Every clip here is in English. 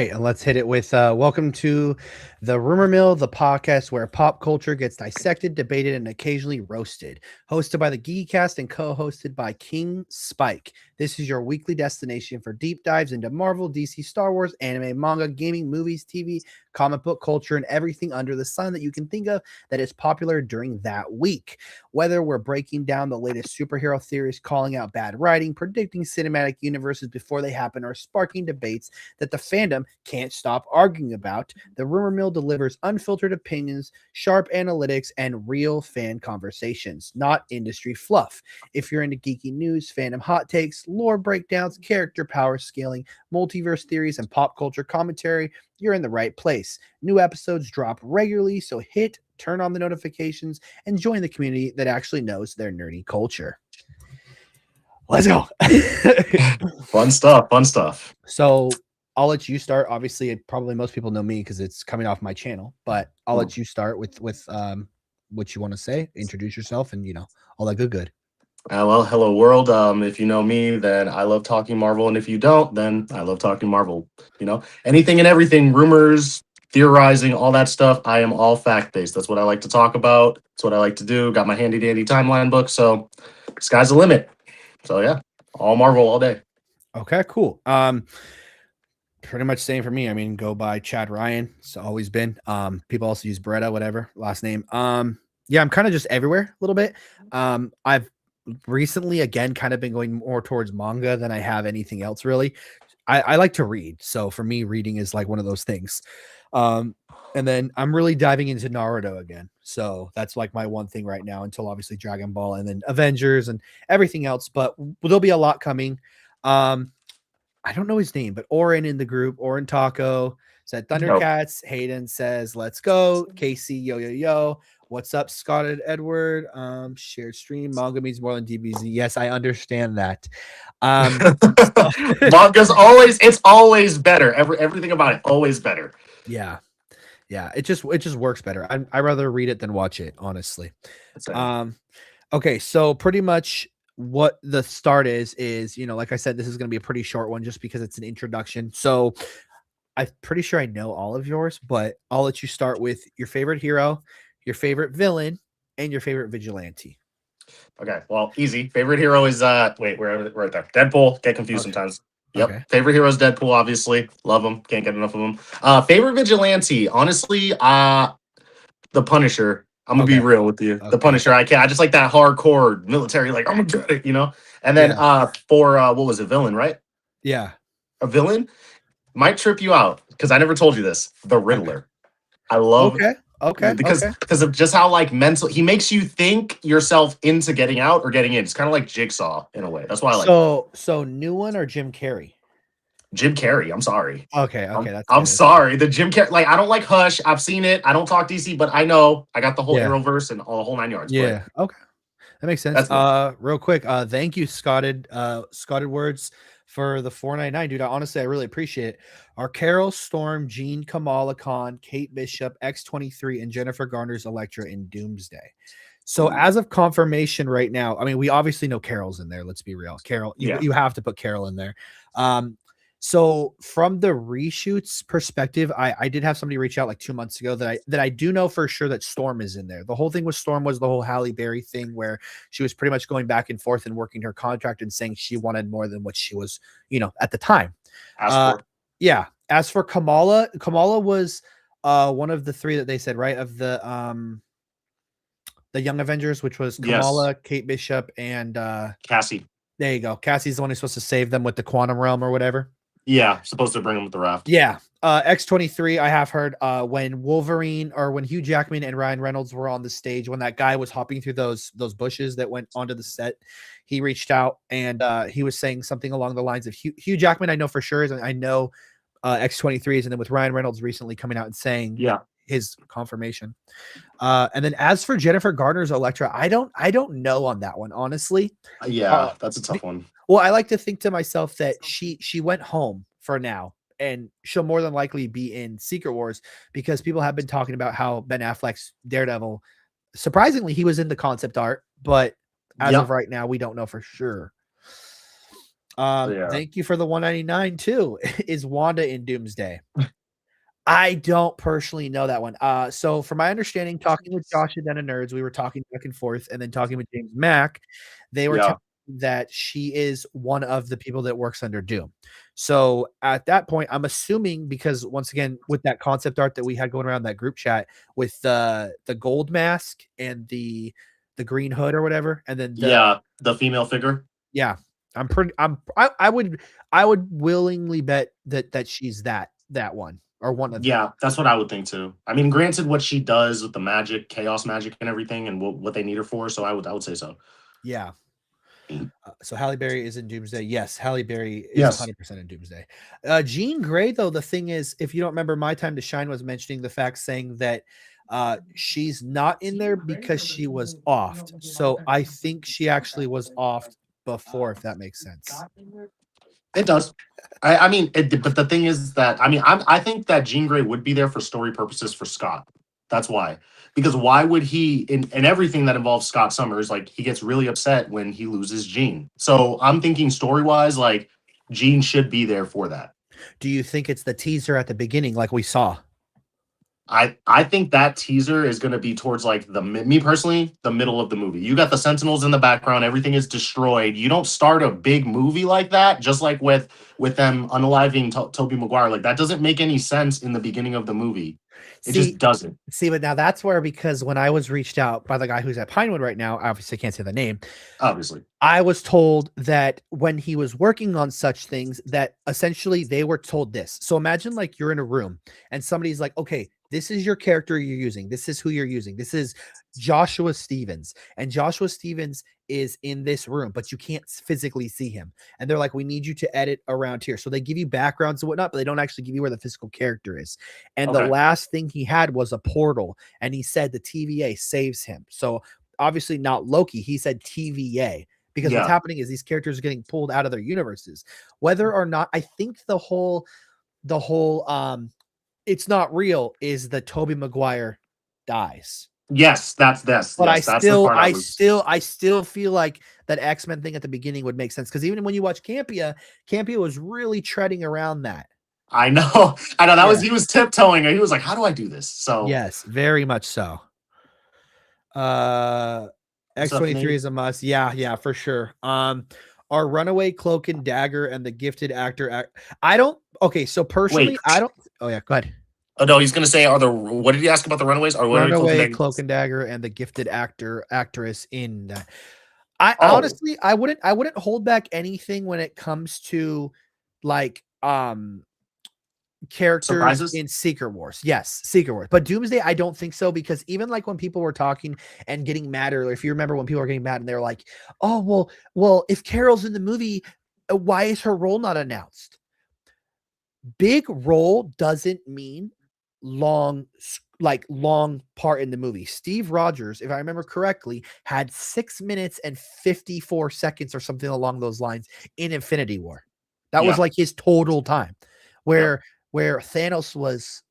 right, and let's hit it with welcome to the Rumor Mill, the podcast where pop culture gets dissected, debated, and occasionally roasted. Hosted by the TheGeekyCast and co-hosted by KingSpyke. This is your weekly destination for deep dives into Marvel, DC, Star Wars, anime, manga, gaming, movies, TV, comic book culture, and everything under the sun that you can think of that is popular during that week. Whether we're breaking down the latest superhero theories, calling out bad writing, predicting cinematic universes before they happen, or sparking debates that the fandom can't stop arguing about, the Rumor Mill delivers unfiltered opinions, sharp analytics, and real fan conversations, not industry fluff. If you're into geeky news, fandom hot takes, lore breakdowns, character power scaling, multiverse theories, and pop culture commentary, you're in the right place. New episodes drop regularly, so turn on the notifications, and join the community that actually knows their nerdy culture. Let's go. Fun stuff. So I'll let you start. Obviously, probably most people know me because it's coming off my channel, but I'll let you start with what you want to say, introduce yourself, and all that good. Well, hello world. If you know me, then I love talking Marvel, and if you don't, then I love talking Marvel. Anything and everything, rumors, theorizing, all that stuff. I am all fact based. That's what I like to talk about. That's what I like to do. Got my handy dandy timeline book, so sky's the limit. So yeah, all Marvel all day. Okay, cool. Pretty much same for me. I mean, go by Chad Ryan. It's always been. People also use Beretta, whatever last name. Yeah, I'm kind of just everywhere a little bit. I've recently again kind of been going more towards manga than I have anything else really. I like to read, so for me reading is like one of those things. And then I'm really diving into Naruto again, so that's like my one thing right now until obviously Dragon Ball and then Avengers and everything else, but there'll be a lot coming. I don't know his name, but Oren in the group, Oren Taco said Thundercats. Nope. Hayden says, let's go. Casey, yo. What's up, Scott and Edward? Shared stream. Manga means more than DBZ. Yes, I understand that. Manga's it's always better. Everything about it, always better. Yeah. It just works better. I rather read it than watch it, honestly. Okay, so pretty much what the start is like I said, this is going to be a pretty short one just because it's an introduction. So I'm pretty sure I know all of yours, but I'll let you start with your favorite hero, your favorite villain, and your favorite vigilante. Okay, well, easy. Favorite hero is we're right there. Deadpool. Get confused sometimes. Yep. Okay. Favorite hero is Deadpool, obviously. Love him. Can't get enough of him. Favorite vigilante, honestly, the Punisher. I'm gonna be real with you. The Punisher. I just like that hardcore military, like I'm gonna get it, And then for what was it, villain, right? Yeah. A villain might trip you out because I never told you this. The Riddler. I love because of just how like mental he makes you think yourself into getting out or getting in. It's kind of like Jigsaw in a way. That's why I like So new one or Jim Carrey? Jim Carrey. I'm sorry. Okay. I'm sorry. The Jim Carrey, like I don't like Hush. I've seen it. I don't talk DC, but I know I got the whole Arrowverse and all the whole 9 yards. Yeah. But okay. That makes sense. Real quick. Thank you, Scotted Words for the $4.99, dude. Honestly, I really appreciate it. Are Carol, Storm, Jean, Kamala Khan, Kate Bishop, X-23, and Jennifer Garner's Elektra in Doomsday? So as of confirmation right now, I mean, we obviously know Carol's in there. Let's be real. Carol, you have to put Carol in there. So from the reshoots perspective, I did have somebody reach out like 2 months ago that I do know for sure that Storm is in there. The whole thing with Storm was the whole Halle Berry thing where she was pretty much going back and forth and working her contract and saying she wanted more than what she was, at the time. Yeah. As for Kamala was one of the three that they said, right? Of the Young Avengers, which was Kamala, Kate Bishop, and Cassie. There you go. Cassie's the one who's supposed to save them with the quantum realm or whatever. Yeah, supposed to bring him with the raft. Yeah. X-23, I have heard when Wolverine or when Hugh Jackman and Ryan Reynolds were on the stage, when that guy was hopping through those bushes that went onto the set, he reached out and he was saying something along the lines of Hugh Jackman, I know for sure, and I know X-23 is, and then with Ryan Reynolds recently coming out and saying his confirmation. And then as for Jennifer Garner's Elektra, I don't know on that one, honestly. Yeah, that's a tough one. Well, I like to think to myself that she went home for now, and she'll more than likely be in Secret Wars because people have been talking about how Ben Affleck's Daredevil, surprisingly, he was in the concept art, but as of right now, we don't know for sure. Yeah. Thank you for the 199 too. Is Wanda in Doomsday? I don't personally know that one. So from my understanding, talking with Josh and Dana Nerds, we were talking back and forth, and then talking with James Mack, they were telling me that she is one of the people that works under Doom. So at that point, I'm assuming, because once again, with that concept art that we had going around that group chat with the gold mask and the green hood or whatever, and then the female figure. Yeah, I would willingly bet that she's that one or one of them. Yeah, that's what I would think too. I mean, granted, what she does with the magic, chaos magic, and everything, and what they need her for, so I would say so. Yeah. So Halle Berry is in Doomsday. Yes, Halle Berry is Yes. 100% in Doomsday. Jean Grey, though, the thing is, if you don't remember, My Time to Shine was mentioning the fact, saying that she's not in there because she was offed. So I think she actually was offed before, if that makes sense. It does. I mean, but the thing is that I think that Jean Grey would be there for story purposes for Scott. That's why. Because why would he in everything that involves Scott Summers, like he gets really upset when he loses Jean. So I'm thinking story wise, like Jean should be there for that. Do you think it's the teaser at the beginning, like we saw? I think that teaser is going to be towards like me personally, the middle of the movie. You got the Sentinels in the background, everything is destroyed. You don't start a big movie like that, just like with them unaliving Tobey Maguire. Like that doesn't make any sense in the beginning of the movie. It just doesn't. See, but now that's where, because when I was reached out by the guy who's at Pinewood right now, obviously I can't say the name. Obviously. I was told that when he was working on such things, that essentially they were told this. So imagine like you're in a room and somebody's like, okay, this is your character you're using. This is who you're using. This is Joshua Stevens. And Joshua Stevens is in this room, but you can't physically see him. And they're like, we need you to edit around here. So they give you backgrounds and whatnot, but they don't actually give you where the physical character is. And the last thing he had was a portal. And he said the TVA saves him. So obviously not Loki. He said TVA. Because what's happening is these characters are getting pulled out of their universes. Whether or not, I think the whole it's not real is that Tobey Maguire dies. Yes, that's this. But yes, I still feel like that X-Men thing at the beginning would make sense, because even when you watch Campia was really treading around that. I know. That was, he was tiptoeing. He was like, how do I do this? So yes, very much so. X-23 is a must. Yeah, for sure. Our Runaway Cloak and Dagger and the Gifted Actor. I don't. Okay, so personally, I don't. Oh yeah, go ahead. Oh no, he's gonna say, what did he ask about the Runaways? Or Runaway Cloak and Dagger and the Gifted Actress in that. Honestly, I wouldn't hold back anything when it comes to like characters surprises in Secret Wars. Yes, Secret Wars. But Doomsday, I don't think so, because even like when people were talking and getting mad earlier, if you remember when people were getting mad and they were like, oh, well, if Carol's in the movie, why is her role not announced? Big role doesn't mean long part in the movie. Steve Rogers, if I remember correctly, had 6 minutes and 54 seconds or something along those lines in Infinity War. That was like his total time. Where Thanos was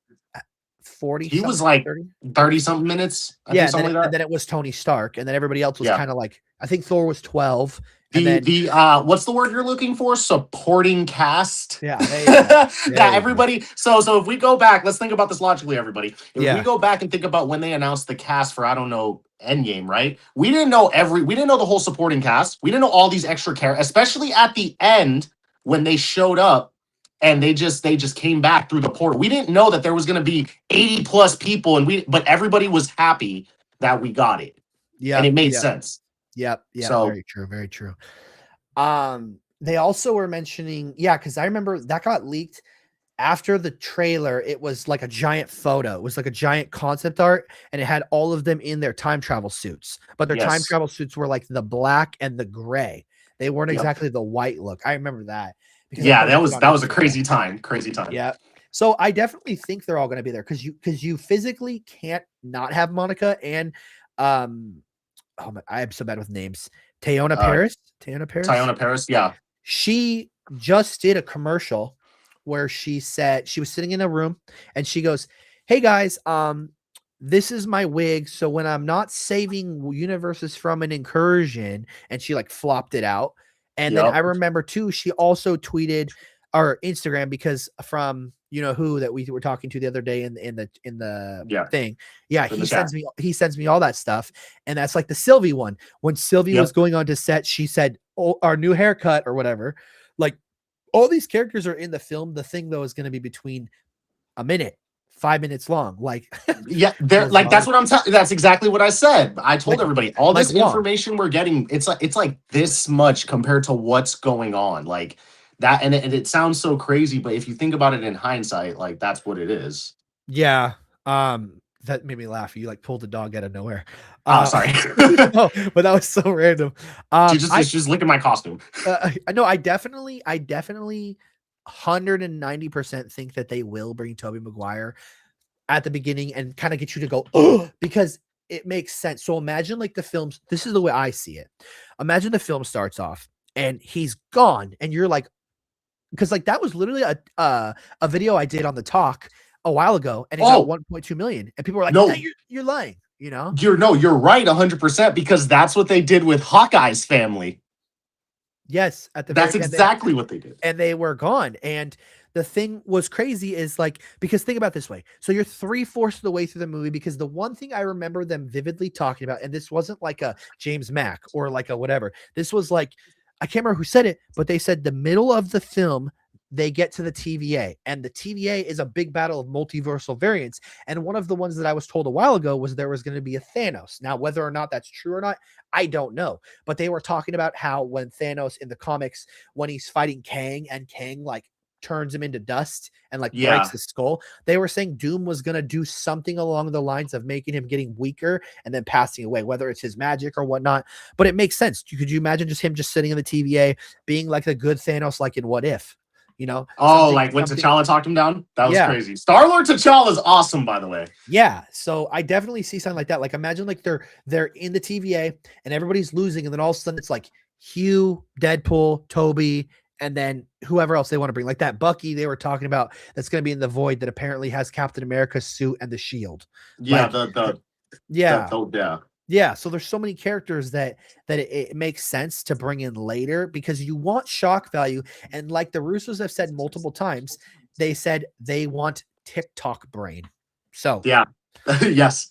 40, he was like 30 something minutes. And then it was Tony Stark, and then everybody else was kind of like, I think Thor was 12. What's the word you're looking for? Supporting cast. Yeah. Everybody. So if we go back, let's think about this logically, everybody. If we go back and think about when they announced the cast for, I don't know, Endgame, right? We didn't know the whole supporting cast. We didn't know all these extra characters, especially at the end when they showed up and they just came back through the portal. We didn't know that there was going to be 80 plus people, but everybody was happy that we got it. Yeah, and it made sense. Yep. So, very true. Very true. They also were mentioning, because I remember that got leaked after the trailer. It was like a giant photo. It was like a giant concept art, and it had all of them in their time travel suits. But their time travel suits were like the black and the gray. They weren't exactly the white look. I remember that. That was a crazy time. Yeah. So I definitely think they're all going to be there, because you physically can't not have Monica and I am so bad with names. Teyonah Parris. Yeah. She just did a commercial where she said she was sitting in a room and she goes, "Hey guys, this is my wig. So when I'm not saving universes from an incursion," and she like flopped it out. And then I remember too, she also tweeted or Instagram, because from who that we were talking to the other day in the thing. Yeah, he sends me all that stuff. And that's like the Sylvie one. When Sylvie was going on to set, she said, "Oh, our new haircut," or whatever. Like, all these characters are in the film. The thing though is going to be between a minute, 5 minutes long. Like, they're like, that's what I'm telling. That's exactly what I said. I told everybody all this information we're getting. It's like this much compared to what's going on. Like that, and it sounds so crazy, but if you think about it in hindsight, like that's what it is. Yeah. That made me laugh. You like pulled the dog out of nowhere. Sorry. No, but that was so random. She's licking my costume. No, I definitely 190% think that they will bring Tobey Maguire at the beginning and kind of get you to go, oh, because it makes sense. So imagine like the films. This is the way I see it. Imagine the film starts off and he's gone, and you're like, because like that was literally a video I did on the talk a while ago, and it got 1.2 million, and people were like, "No, you're lying." You're right 100%, because that's what they did with Hawkeye's family. Yes, that's exactly what they did, and they were gone. And the thing was crazy is like, because think about it this way. So you're 3/4 of the way through the movie, because the one thing I remember them vividly talking about, and this wasn't like a James Mack or like a whatever. This was like, I can't remember who said it, but they said the middle of the film, they get to the TVA, and the TVA is a big battle of multiversal variants. And one of the ones that I was told a while ago was there was going to be a Thanos. Now, whether or not that's true or not, I don't know. But they were talking about how when Thanos in the comics, when he's fighting Kang, and Kang like turns him into dust and like breaks his skull, they were saying Doom was going to do something along the lines of making him getting weaker and then passing away, whether it's his magic or whatnot. But it makes sense. Could you imagine just him just sitting in the TVA being like the good Thanos, like in What If? Like when T'Challa talked him down? That was crazy. Star-Lord T'Challa is awesome, by the way. Yeah, so I definitely see something like that. Like, imagine like they're in the TVA and everybody's losing, and then all of a sudden it's like Hugh, Deadpool, Toby, and then whoever else they want to bring. Like that Bucky they were talking about that's going to be in the Void that apparently has Captain America's suit and the shield. Yeah, Yeah, so there's so many characters that it makes sense to bring in later, because you want shock value. And like the Russos have said multiple times, they said they want TikTok brain. So yeah, yes.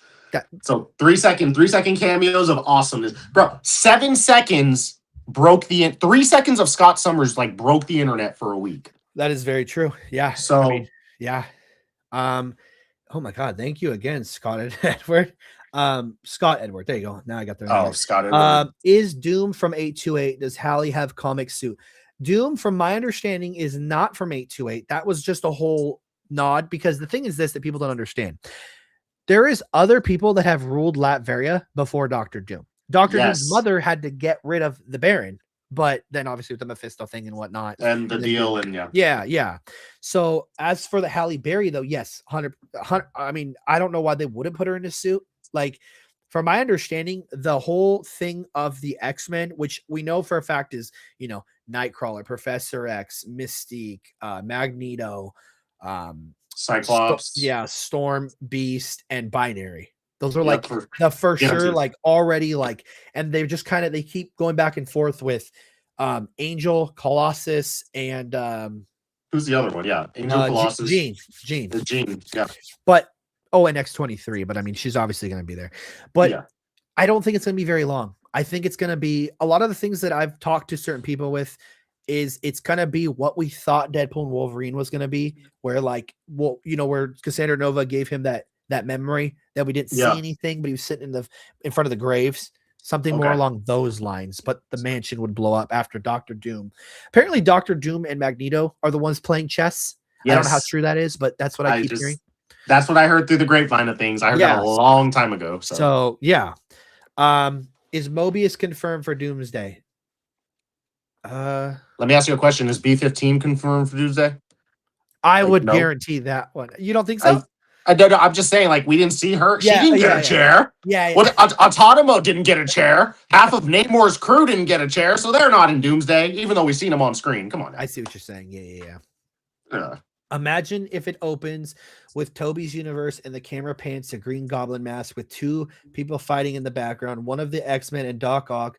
So 3 second cameos of awesomeness, bro. 7 seconds broke 3 seconds of Scott Summers like broke the internet for a week. That is very true. Yeah. So I mean, yeah. Oh my God, thank you again, Scott Edward. Scott Edward. There you go. Now I got the name. Scott Edward. Is Doom from 828? Does Hallie have comic suit? Doom, from my understanding, is not from 828. That was just a whole nod, because the thing is this that people don't understand. There is other people that have ruled Latveria before Dr. Doom. Dr. Doom's mother had to get rid of the Baron, but then obviously with the Mephisto thing and whatnot. And the deal, and yeah. So as for the Halle Berry, though, yes, 100. I mean, I don't know why they wouldn't put her in a suit. Like, from my understanding, the whole thing of the X-Men, which we know for a fact is, Nightcrawler, Professor X, Mystique, Magneto, Cyclops, Storm, Beast, and Binary. Those are like the first sure, like already like, and they've just kind of, they keep going back and forth with Angel, Colossus, and who's the other one? Yeah, Angel, Colossus, Jean. Yeah, but. Oh, and X-23, but I mean, she's obviously going to be there. But I don't think it's going to be very long. I think it's going to be a lot of the things that I've talked to certain people with is it's going to be what we thought Deadpool and Wolverine was going to be, where like, where Cassandra Nova gave him that memory that we didn't see anything, but he was sitting in front of the graves. Something more along those lines, but the mansion would blow up after Dr. Doom. Apparently, Dr. Doom and Magneto are the ones playing chess. Yes. I don't know how true that is, but that's what I keep hearing. That's what I heard through the grapevine of things. I heard that a long time ago. So yeah. Is Mobius confirmed for Doomsday? Let me ask you a question. Is B-15 confirmed for Doomsday? I would guarantee that one. You don't think so? I don't know. I'm just saying, like, we didn't see her. She didn't get a chair. Yeah. What? Autonomo didn't get a chair. Half of Namor's crew didn't get a chair, so they're not in Doomsday, even though we've seen them on screen. Come on. I see what you're saying. Yeah. Imagine if it opens with Toby's universe and the camera pans to Green Goblin mask with two people fighting in the background, one of the X-Men and Doc Ock.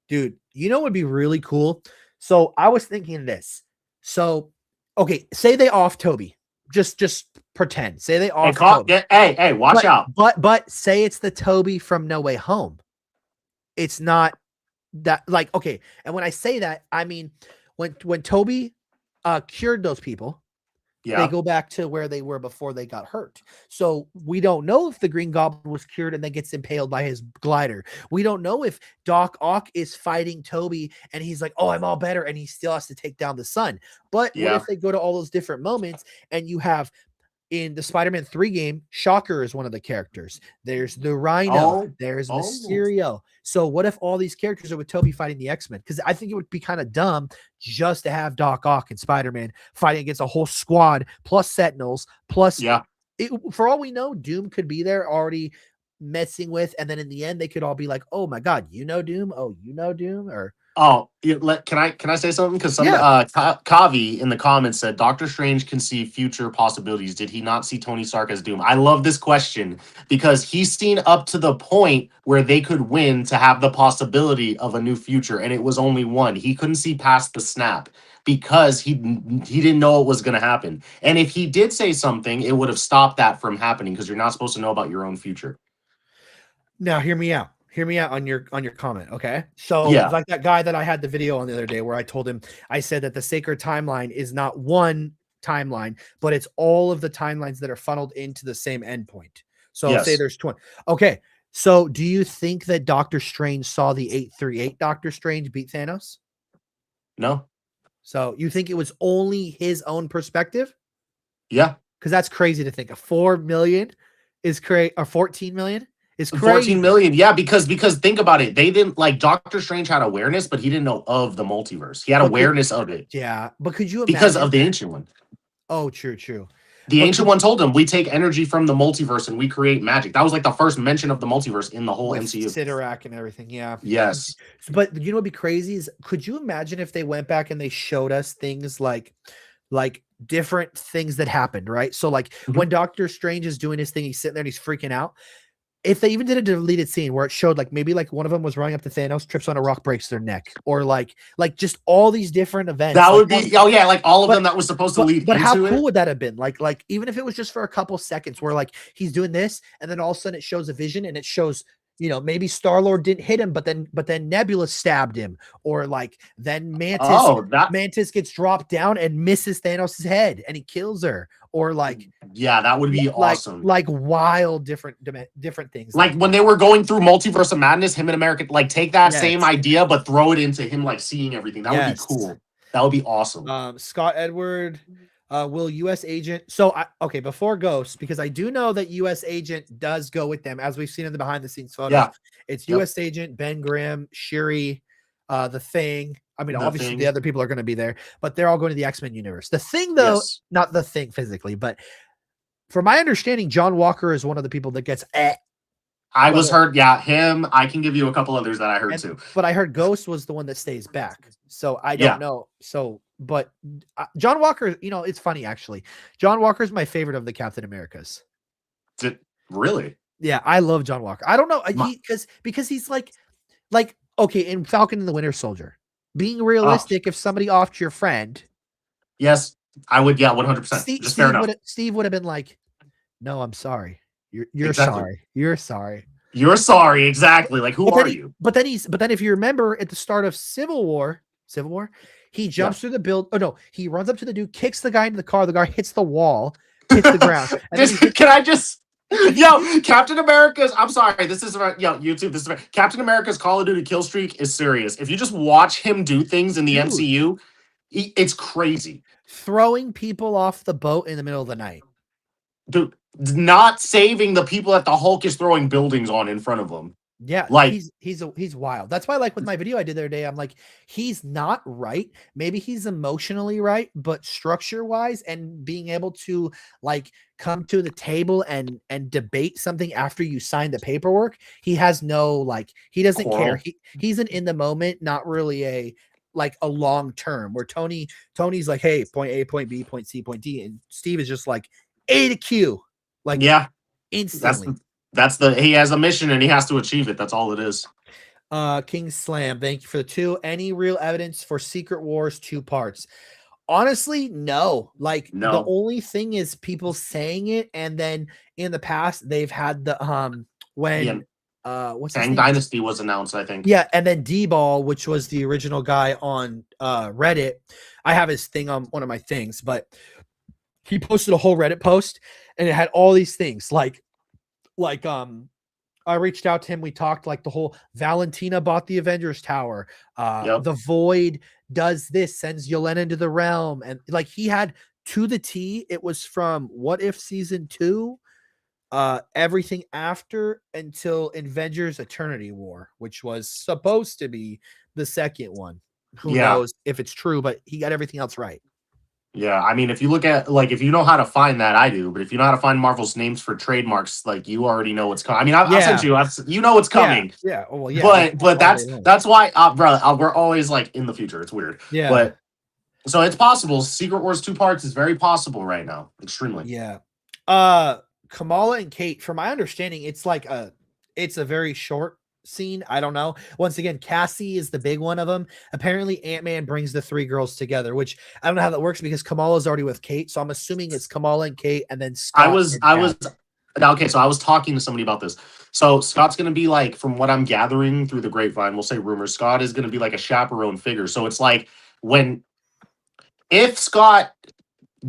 Dude, you know what would be really cool? So I was thinking this. So, okay, say they off Toby. Just pretend. Say they off Toby. Hey, watch out. But say it's the Toby from No Way Home. It's not that, like, okay. And when I say that, I mean when Toby cured those people, they go back to where they were before they got hurt. So we don't know if the Green Goblin was cured and then gets impaled by his glider. We don't know if Doc Ock is fighting Toby and he's like, oh, I'm all better, and he still has to take down the sun. But what if they go to all those different moments and you have in the Spider-Man 3 game, Shocker is one of the characters. There's the Rhino. There's Mysterio. So what if all these characters are with Toby fighting the X-Men? Because I think it would be kind of dumb just to have Doc Ock and Spider-Man fighting against a whole squad, plus Sentinels, plus for all we know, Doom could be there already messing with, and then in the end, they could all be like, oh my God, you know Doom? Oh, you know Doom? Or can I say something? Because some Kavi in the comments said Doctor Strange can see future possibilities. Did he not see Tony Stark as Doom? I love this question because he's seen up to the point where they could win to have the possibility of a new future, and it was only one. He couldn't see past the snap because he didn't know it was going to happen. And if he did say something, it would have stopped that from happening because you're not supposed to know about your own future. Now, hear me out. Hear me out on your comment, okay? So, like that guy that I had the video on the other day where I told him, I said that the sacred timeline is not one timeline, but it's all of the timelines that are funneled into the same endpoint. So, say there's 20. Okay, so do you think that Doctor Strange saw the 838 Doctor Strange beat Thanos? No. So, you think it was only his own perspective? Yeah. Because that's crazy to think. 4 million is crazy, or 14 million? It's crazy. 14 million. Yeah, because think about it. They didn't, like, Doctor Strange had awareness, but he didn't know of the multiverse. He had awareness of it. Yeah, but could you imagine? Because of the Ancient One. Oh, true. The Ancient One told him, we take energy from the multiverse and we create magic. That was like the first mention of the multiverse in the whole MCU. Sidorak and everything, yeah. Yes. But you know what'd be crazy is, could you imagine if they went back and they showed us things like different things that happened, right? So like when Doctor Strange is doing his thing, he's sitting there and he's freaking out. If they even did a deleted scene where it showed like maybe like one of them was running up to Thanos, trips on a rock, breaks their neck, or like just all these different events. That would be like all of them that was supposed to lead. But how cool would that have been? Like even if it was just for a couple seconds, where like he's doing this, and then all of a sudden it shows a vision, and it shows, you know, maybe Star-Lord didn't hit him, but then Nebula stabbed him, or like then Mantis gets dropped down and misses Thanos' head and he kills her, or like that would be awesome. Like wild different things. Like when they were going through Multiverse of Madness, him and America, like take that same idea but throw it into him like seeing everything. That would be cool. That would be awesome. Scott Edward. Will U.S. Agent? So, before Ghost, because I do know that U.S. Agent does go with them, as we've seen in the behind-the-scenes photos. Yeah. It's U.S. Agent, Ben Grimm, Shuri, The Thing. I mean, obviously the other people are going to be there, but they're all going to the X-Men universe. The Thing, though, not The Thing physically, but from my understanding, John Walker is one of the people that gets him. I can give you a couple others that I heard too. But I heard Ghost was the one that stays back. So I don't know. So, but John Walker, you know, it's funny actually. John Walker is my favorite of the Captain Americas. Really? Yeah, I love John Walker. I don't know, because he's like okay, in Falcon and the Winter Soldier, being realistic. If somebody offed your friend, yes, I would. Yeah, 100%. Steve would have been like, "No, I'm sorry. You're sorry. You're sorry. You're sorry." Exactly. Like, who are you? But then if you remember at the start of Civil War, he jumps through the build. Oh no, he runs up to the dude, kicks the guy into the car. The guy hits the wall, hits the ground. Captain America's. I'm sorry. This is about YouTube. This is about Captain America's Call of Duty kill streak is serious. If you just watch him do things in the MCU, it's crazy. Throwing people off the boat in the middle of the night, dude. Not saving the people that the Hulk is throwing buildings on in front of him. Yeah, like he's wild. That's why, like with my video I did the other day, I'm like, he's not right. Maybe he's emotionally right, but structure wise and being able to like come to the table and debate something after you sign the paperwork, he has no he doesn't care. He's an in the moment, not really a long term. Where Tony's like, hey, point A, point B, point C, point D, and Steve is just like A to Q. Instantly. He has a mission and he has to achieve it. That's all it is. King Slam, thank you for the 2. Any real evidence for Secret Wars 2 parts? Honestly, no. Like the No. only thing is people saying it, and then in the past they've had the Yeah. when what's his Tang name? Dynasty was announced, I think. Yeah, and then D-Ball, which was the original guy on Reddit. I have his thing on one of my things, but he posted a whole Reddit post and it had all these things like I reached out to him. We talked like the whole Valentina bought the Avengers Tower. Yep. The Void does this, sends Yelena into the realm. And like he had to the T, it was from What If season 2, everything after until Avengers Eternity War, which was supposed to be the second one. Who Yeah. knows if it's true, but he got everything else right. Yeah, I mean, if you look at like if you know how to find that, I do. But if you know how to find Marvel's names for trademarks, like you already know what's coming. I mean, I've sent you. You know what's coming. Yeah. Oh, well, yeah. But that's why, bro. We're always like in the future. It's weird. Yeah. But so it's possible. Secret Wars 2 parts is very possible right now. Extremely. Yeah. Kamala and Kate, from my understanding, it's a very short scene. I don't know. Once again, Cassie is the big one of them. Apparently, Ant-Man brings the 3 girls together, which I don't know how that works because Kamala's already with Kate. So I'm assuming it's Kamala and Kate, and then Scott. Okay, so I was talking to somebody about this. So Scott's gonna be like, from what I'm gathering through the grapevine, we'll say rumors, Scott is gonna be like a chaperone figure. So it's like if Scott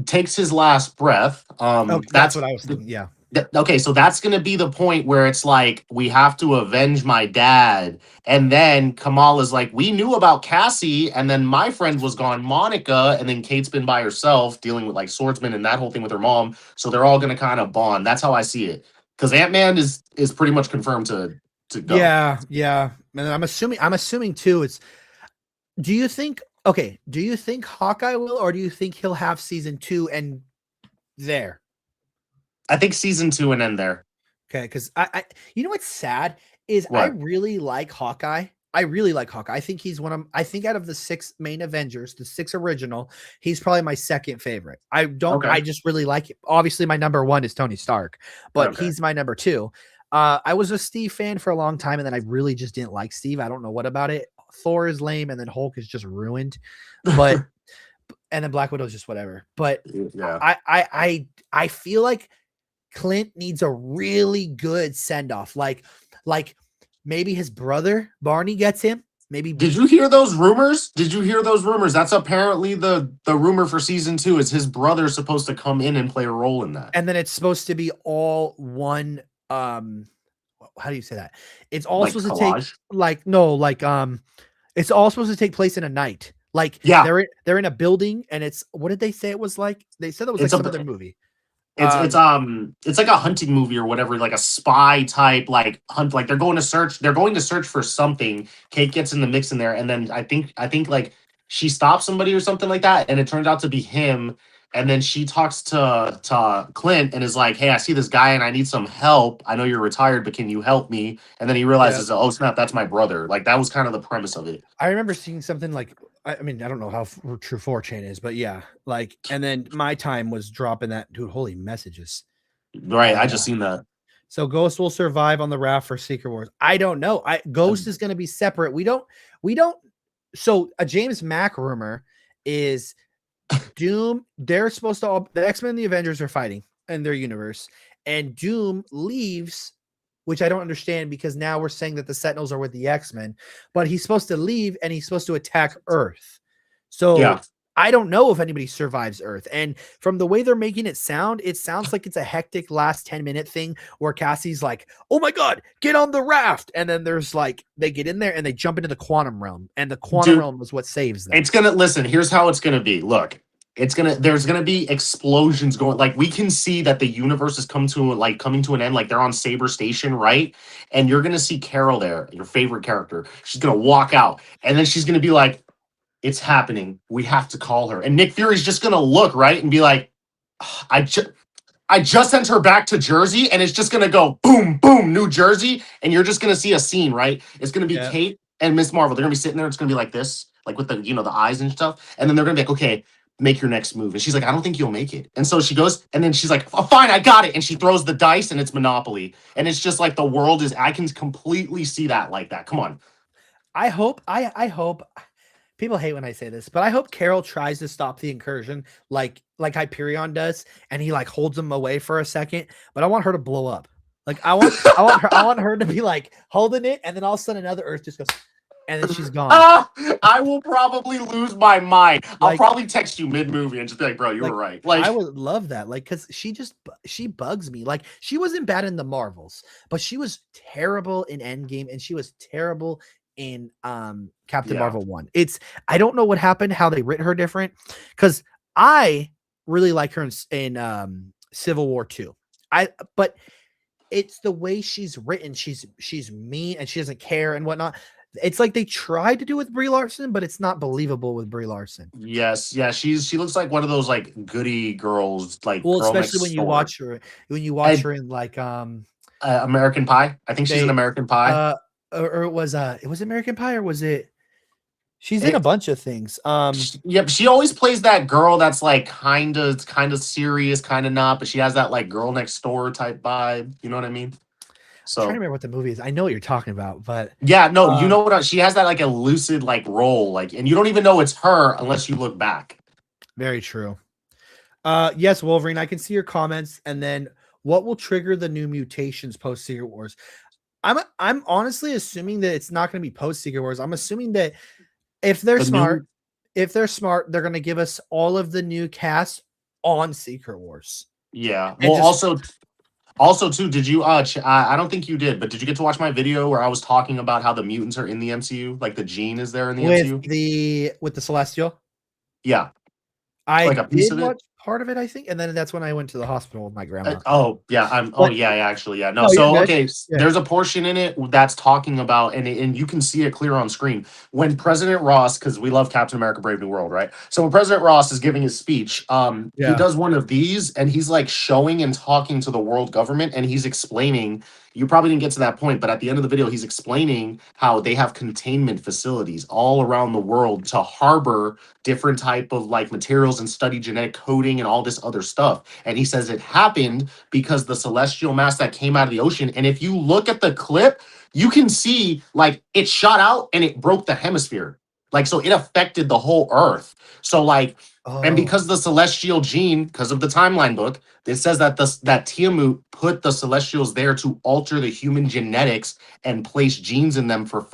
takes his last breath, that's what I was thinking. Yeah. Okay, so that's going to be the point where it's like, we have to avenge my dad. And then Kamala's like, we knew about Cassie, and then my friend was gone, Monica, and then Kate's been by herself dealing with like swordsman and that whole thing with her mom. So they're all going to kind of bond. That's how I see it. Because Ant-Man is pretty much confirmed to go. Yeah, yeah. And I'm assuming too, do you think Hawkeye will, or do you think he'll have season 2 and there? I think season 2 and end there. Okay, because I you know what's sad is I really like Hawkeye. I think he's I think out of the 6 main Avengers, the 6 original, he's probably my second favorite. I just really like it. Obviously, my number 1 is Tony Stark, but he's my number 2. I was a Steve fan for a long time, and then I really just didn't like Steve. I don't know what about it. Thor is lame, and then Hulk is just ruined. But and then Black Widow is just whatever. But yeah. I feel like Clint needs a really good send-off. Like maybe his brother Barney gets him. Maybe. Did you hear those rumors? That's apparently the rumor for season 2 is his brother supposed to come in and play a role in that. And then it's supposed to be all one. How do you say that? It's all supposed collage? To take it's all supposed to take place in a night. Like they're in a building, and it's, what did they say it was like? They said it was like some other movie. It's like a hunting movie or whatever, like a spy type, like hunt, like they're going to search for something. Kate gets in the mix in there, and then I think like she stops somebody or something like that, and it turns out to be him. And then she talks to Clint and is like, hey, I see this guy and I need some help. I know you're retired, but can you help me? And then he realizes, oh snap, that's my brother. Like that was kind of the premise of it. I remember seeing something like, I mean, I don't know how true 4chan is, but yeah, like, and then my time was dropping that, dude, holy messages. Right, I just seen that. So Ghost will survive on the raft for Secret Wars. I don't know. Ghost is going to be separate. We don't. So a James Mack rumor is Doom. They're supposed to the X-Men and the Avengers are fighting in their universe, and Doom leaves, which I don't understand because now we're saying that the Sentinels are with the X-Men, but he's supposed to leave and he's supposed to attack Earth. So I don't know if anybody survives Earth. And from the way they're making it sounds like it's a hectic last 10-minute thing where Cassie's like, oh my God, get on the raft. And then there's like, they get in there and they jump into the quantum realm, and the quantum realm is what saves them. Here's how it's going to be. Look, there's going to be explosions going. Like we can see that the universe is coming to an end. Like they're on Saber Station, right? And you're going to see Carol there, your favorite character. She's going to walk out, and then she's going to be like, it's happening. We have to call her. And Nick Fury's just going to look, right, and be like, I just sent her back to Jersey, and it's just going to go boom, boom, New Jersey. And you're just going to see a scene, right? It's going to be Kate and Miss Marvel. They're going to be sitting there. It's going to be like this, like with the, the eyes and stuff. And then they're going to be like, okay, make your next move. And she's like, I don't think you'll make it. And so she goes, and then she's like, oh, fine, I got it. And she throws the dice, and it's Monopoly. And it's just like the world is, I can completely see that like that. Come on. I hope people hate when I say this, but I hope Carol tries to stop the incursion like Hyperion does, and he like holds them away for a second. But I want her to blow up. Like I want her to be like holding it, and then all of a sudden another Earth just goes, and then she's gone. I will probably lose my mind. I'll Like probably text you mid movie and just be like, "Bro, you were right." Like, I would love that. Like, because she bugs me. Like, she wasn't bad in the Marvels, but she was terrible in Endgame, and she was terrible in Captain yeah, Marvel 1. I don't know what happened, how they writ her different, because I really like her in Civil War 2. But it's the way she's written. She's mean and she doesn't care and whatnot. It's like they tried to do with Brie Larson, but it's not believable with Brie Larson. yes, yeah. She looks like one of those like goody girls, like Well, girl especially next when you door. watch her in like American Pie. I think she's an they American Pie. or it was American Pie, or was it she's in a It, bunch of things. yep, she always plays that girl that's like kind of serious, kind of not, but she has that like girl next door type vibe. You know what I mean? I'm trying to So remember what the movie is. I know what you're talking about, but yeah, no, you uh know what? She has that like a lucid like role, like, and you don't even know it's her unless you look back. very true. Yes, Wolverine, I can see your comments. And then what will trigger the new mutations post Secret Wars? I'm honestly assuming that it's not going to be post Secret Wars. I'm assuming that if they're The smart, new, they're going to give us all of the new cast on Secret Wars. yeah. And Well, just also too, did you? I don't think you did, but did you get to watch my video where I was talking about how the mutants are in the MCU? Like the gene is there in the with MCU. the Celestial. Yeah, I like a piece did of it. watch part of it, I think, and then that's when I went to the hospital with my grandma. Oh yeah, I'm. Oh But yeah, yeah. Actually, yeah. No. no, you're So good. okay, Yeah, there's a portion in it that's talking about, and you can see it clear on screen when President Ross, because we love Captain America: Brave New World, right? So when President Ross is giving his speech, he yeah, does one of these, and he's like showing and talking to the world government, and he's explaining. You probably didn't get to that point, but at the end of the video, he's explaining how they have containment facilities all around the world to harbor different type of like materials and study genetic coding and all this other stuff. And he says it happened because the celestial mass that came out of the ocean. And if you look at the clip, you can see like it shot out and it broke the hemisphere. Like, so it affected the whole earth. So like, and oh, because the celestial gene, because of the timeline book, it says that that Tiamat put the celestials there to alter the human genetics and place genes in them for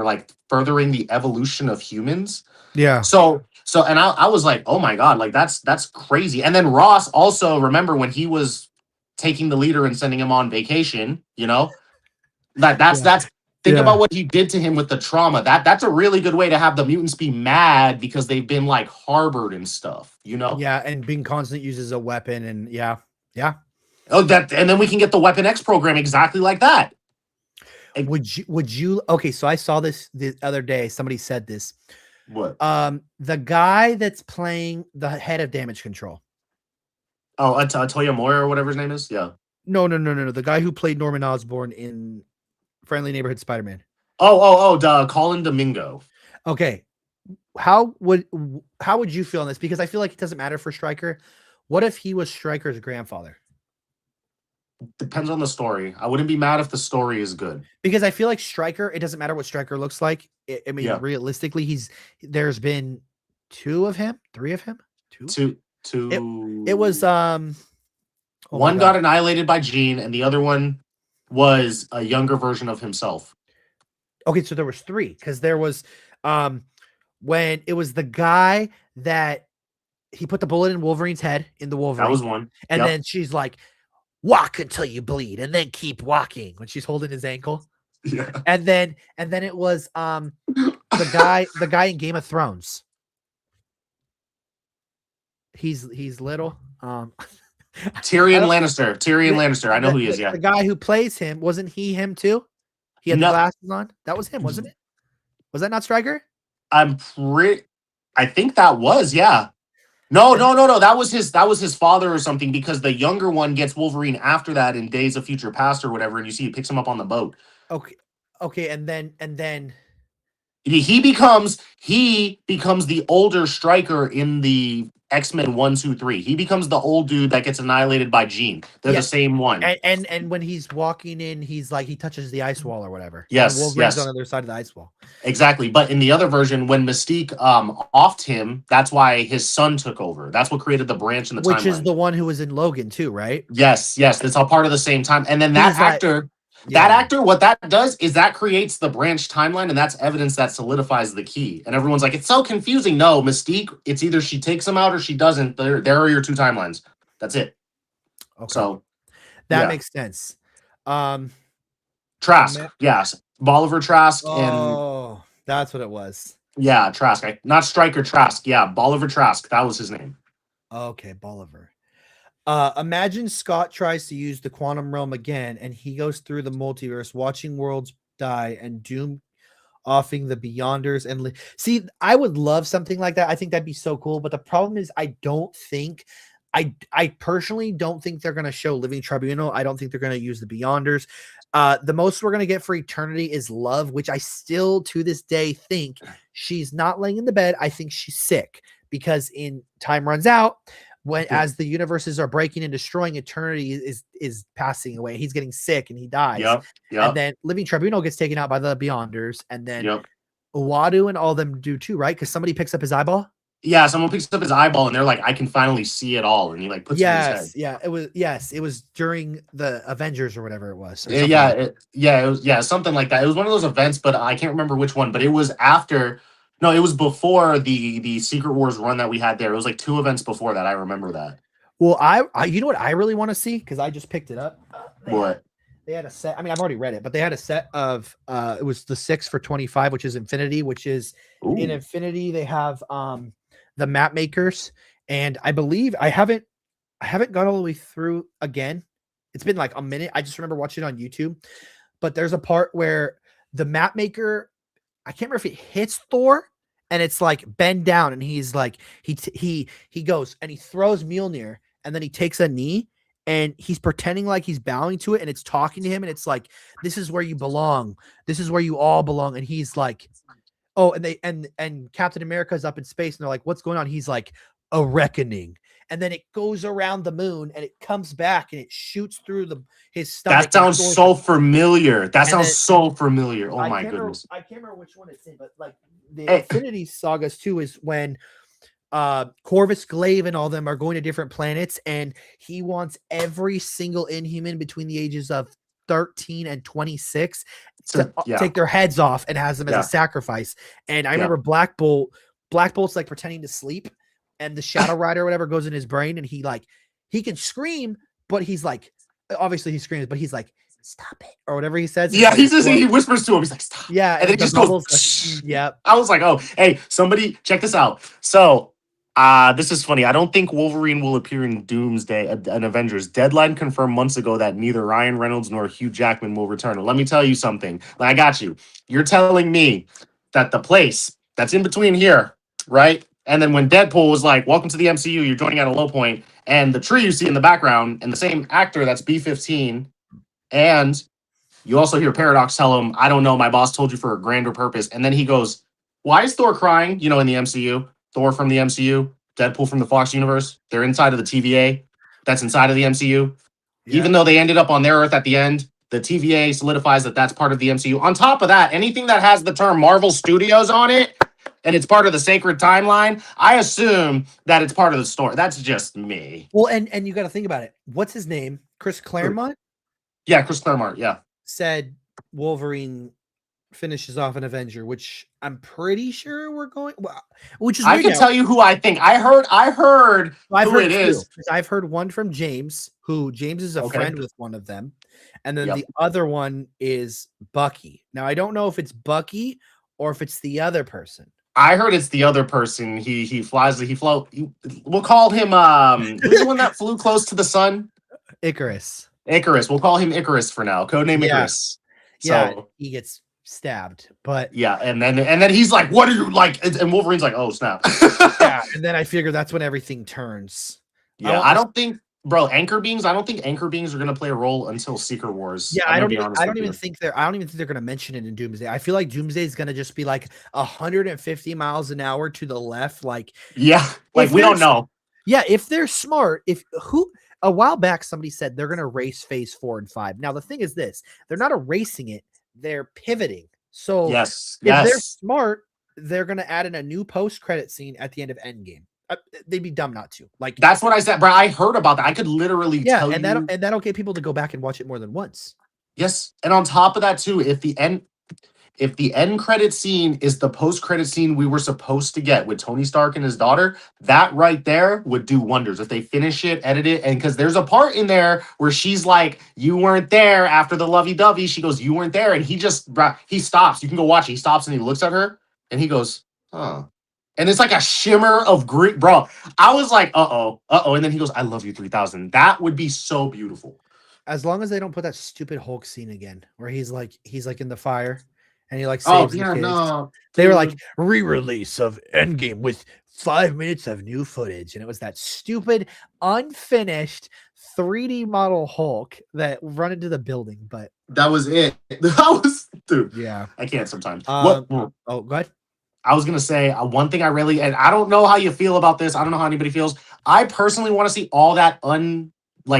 like furthering the evolution of humans. yeah, So and I was like, oh my god, like that's crazy. And then Ross also, remember when he was taking the leader and sending him on vacation, yeah, that's think about yeah, what he did to him with the trauma. That's a really good way to have the mutants be mad because they've been like harbored and stuff. yeah, and being constant uses a weapon, and yeah, yeah. Oh, that, and then we can get the Weapon X program exactly like that. Would you okay, so I saw this the other day. Somebody said this. What? The guy that's playing the head of damage control. Oh, Toya Moore or whatever his name is. Yeah. No. The guy who played Norman Osborn in Friendly Neighborhood Spider-Man. Colin Domingo. Okay. How would you feel on this? Because I feel like it doesn't matter for Stryker. What if he was Stryker's grandfather? Depends on the story. I wouldn't be mad if the story is good. Because I feel like Stryker, it doesn't matter what Stryker looks like. I mean, Yeah. realistically, there's been 2 of him, 3 of him, 2. It it was Two. oh my One got god. annihilated by Jean, and the other one was a younger version of himself. Okay, so there was 3 because there was when it was the guy that he put the bullet in Wolverine's head in the That was Wolverine, one. and Yep. then she's like, walk until you bleed, and then keep walking when she's holding his ankle. Yeah. And then it was the guy in Game of Thrones. He's little. Tyrion Lannister. Tyrion The, Lannister. I know who he is. Yeah. the guy who plays him, wasn't he him too? He had the No, glasses on. That was him, wasn't it? Was that not Stryker? I'm pretty. I think that was, yeah. No, And no, no, no. That was his father or something, because the younger one gets Wolverine after that in Days of Future Past or whatever, and you see he picks him up on the boat. okay, okay, and then He becomes the older Striker in the X-Men 1, 2, 3. He becomes the old dude that gets annihilated by Jean. They're the same one. And when he's walking in, he's like he touches the ice wall or whatever. Yes, and Wolverine's on the other side of the ice wall. Exactly. But in the other version, when Mystique offed him, that's why his son took over. That's what created the branch in the timeline. Which is the one who was in Logan too, right? Yes. It's all part of the same time. And then that actor, what that does is that creates the branch timeline, and that's evidence that solidifies the key. And everyone's like, it's so confusing. No, Mystique, it's either she takes him out or she doesn't. There are your two timelines. That's it. Okay. So that makes sense. Trask, yes. Bolivar Trask. Oh, that's what it was. Yeah, Trask. Not Stryker, Trask. Yeah, Bolivar Trask. That was his name. Okay, Bolivar. Imagine Scott tries to use the quantum realm again, and he goes through the multiverse, watching worlds die and Doom offing the Beyonders. And see, I would love something like that. I think that'd be so cool. But the problem is, I personally don't think they're going to show Living Tribunal. I don't think they're going to use the Beyonders. The most we're going to get for Eternity is Love, which I still to this day think she's not laying in the bed. I think she's sick because in Time Runs Out, as the universes are breaking and destroying, Eternity is passing away. He's getting sick and he dies. Yep. And then Living Tribunal gets taken out by the Beyonders, and then Uadu and all them do too, right? Because somebody picks up his eyeball. Yeah, someone picks up his eyeball and they're like, I can finally see it all. And he like puts it in his head. It was during the Avengers or whatever it was. It was something like that. It was one of those events, but I can't remember which one. But it was it was before the Secret Wars run that we had there. It was like 2 events before that. I remember that. Well, I you know what I really want to see, because I just picked it up. They had a set. I mean, I've already read it, but they had a set of it was the 6 for 25, which is Infinity, which is in Infinity. They have the map makers, and I believe I haven't gone all the way through again. It's been like a minute. I just remember watching it on YouTube, but there's a part where the map maker, I can't remember if it hits Thor, and it's like bend down, and he's like he goes and he throws Mjolnir, and then he takes a knee, and he's pretending like he's bowing to it, and it's talking to him, and it's like, this is where you belong, this is where you all belong, and he's like, oh, and Captain America's up in space, and they're like, what's going on? He's like, a reckoning. And then it goes around the moon, and it comes back, and it shoots through his stomach. That sounds so familiar. So familiar. Oh my goodness. I can't remember which one it's in, but like the Infinity Sagas too is when Corvus Glaive and all them are going to different planets, and he wants every single Inhuman between the ages of 13 and 26 to take their heads off and has them as a sacrifice. And I remember Black Bolt's like pretending to sleep, and the Shadow Rider or whatever goes in his brain, and he can scream, but he's like, obviously he screams, but he's like, stop it, or whatever he says. Yeah, he whispers to him. He's like, stop. Yeah, and then it just goes. Yeah. I was like, oh, hey, somebody check this out. So this is funny. I don't think Wolverine will appear in Doomsday and Avengers. Deadline confirmed months ago that neither Ryan Reynolds nor Hugh Jackman will return. Let me tell you something. I got you. You're telling me that the place that's in between here, right? And then when Deadpool was like, welcome to the MCU, you're joining at a low point, and the tree you see in the background, and the same actor that's B-15, and you also hear Paradox tell him, I don't know, my boss told you for a grander purpose. And then he goes, why is Thor crying? In the MCU. Thor from the MCU, Deadpool from the Fox universe. They're inside of the TVA. That's inside of the MCU. Yeah. Even though they ended up on their Earth at the end, the TVA solidifies that that's part of the MCU. On top of that, anything that has the term Marvel Studios on it, and it's part of the sacred timeline, I assume that it's part of the story. That's just me. Well, and you got to think about it. What's his name? Chris Claremont? Yeah, Chris Claremont, yeah. Said Wolverine finishes off an Avenger, which I'm pretty sure we're going. Well, which is I can tell you who I think. I heard who it is. I've heard one from James, who James is a friend with one of them, and then the other one is Bucky. Now I don't know if it's Bucky or if it's the other person. I heard it's the other person. He flies. We'll call him. Who's the one that flew close to the sun? Icarus. We'll call him Icarus for now. Codename Icarus. Yeah, he gets stabbed, but and then he's like, what are you like? And Wolverine's like, oh snap. Yeah, and then I figure that's when everything turns. Yeah, I don't think anchor beings are going to play a role until Secret Wars. Yeah, I don't even think they're going to mention it in Doomsday. I feel like Doomsday is going to just be like 150 miles an hour to the left, like we don't know. Yeah, if they're smart, a while back somebody said they're going to race phase 4 and 5. Now the thing is this, they're not erasing it, they're pivoting. So Yes, if they're yes. smart, they're going to add in a new post-credit scene at the end of Endgame. They'd be dumb not to. Like, That's what I said, bro. I heard about that. I could literally yeah, tell and you. that'll get people to go back and watch it more than once. Yes, and on top of that too, if the end credit scene is the post credit scene we were supposed to get with Tony Stark and his daughter, that right there would do wonders if they finish it, edit it, and because there's a part in there where she's like, "You weren't there after the lovey dovey." She goes, "You weren't there," and he stops. You can go watch it. He stops and he looks at her and he goes, "Huh." And it's like a shimmer of Greek, bro. I was like, and then he goes, "I love you 3000." That would be so beautiful. As long as they don't put that stupid Hulk scene again, where he's like in the fire, and he like Oh saves the yeah, kids. no, They were dude. like re-release of Endgame with 5 minutes of new footage, and it was that stupid, unfinished 3D model Hulk that run into the building. But That was it. That was, dude. yeah, I can't sometimes. oh, go ahead. I was gonna say one thing I really, and I don't know how you feel about this. I don't know how anybody feels. I personally want to see all that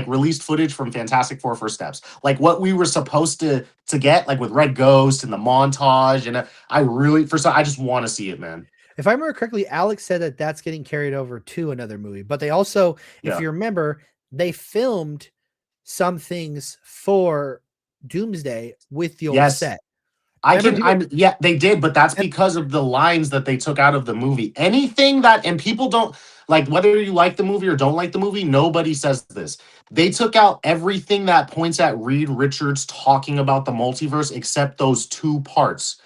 released footage from Fantastic Four First Steps, like what we were supposed to get, like with Red Ghost and the montage. And I just want to see it, man. If I remember correctly, Alex said that that's getting carried over to another movie. But they also, if Yeah. you remember, they filmed some things for Doomsday with the old Yes. set. Remember, Yeah, they did, but that's because of the lines that they took out of the movie. Anything that, and people don't like, whether you like the movie or don't like the movie, nobody says this. They took out everything that points at Reed Richards talking about the multiverse except those two parts: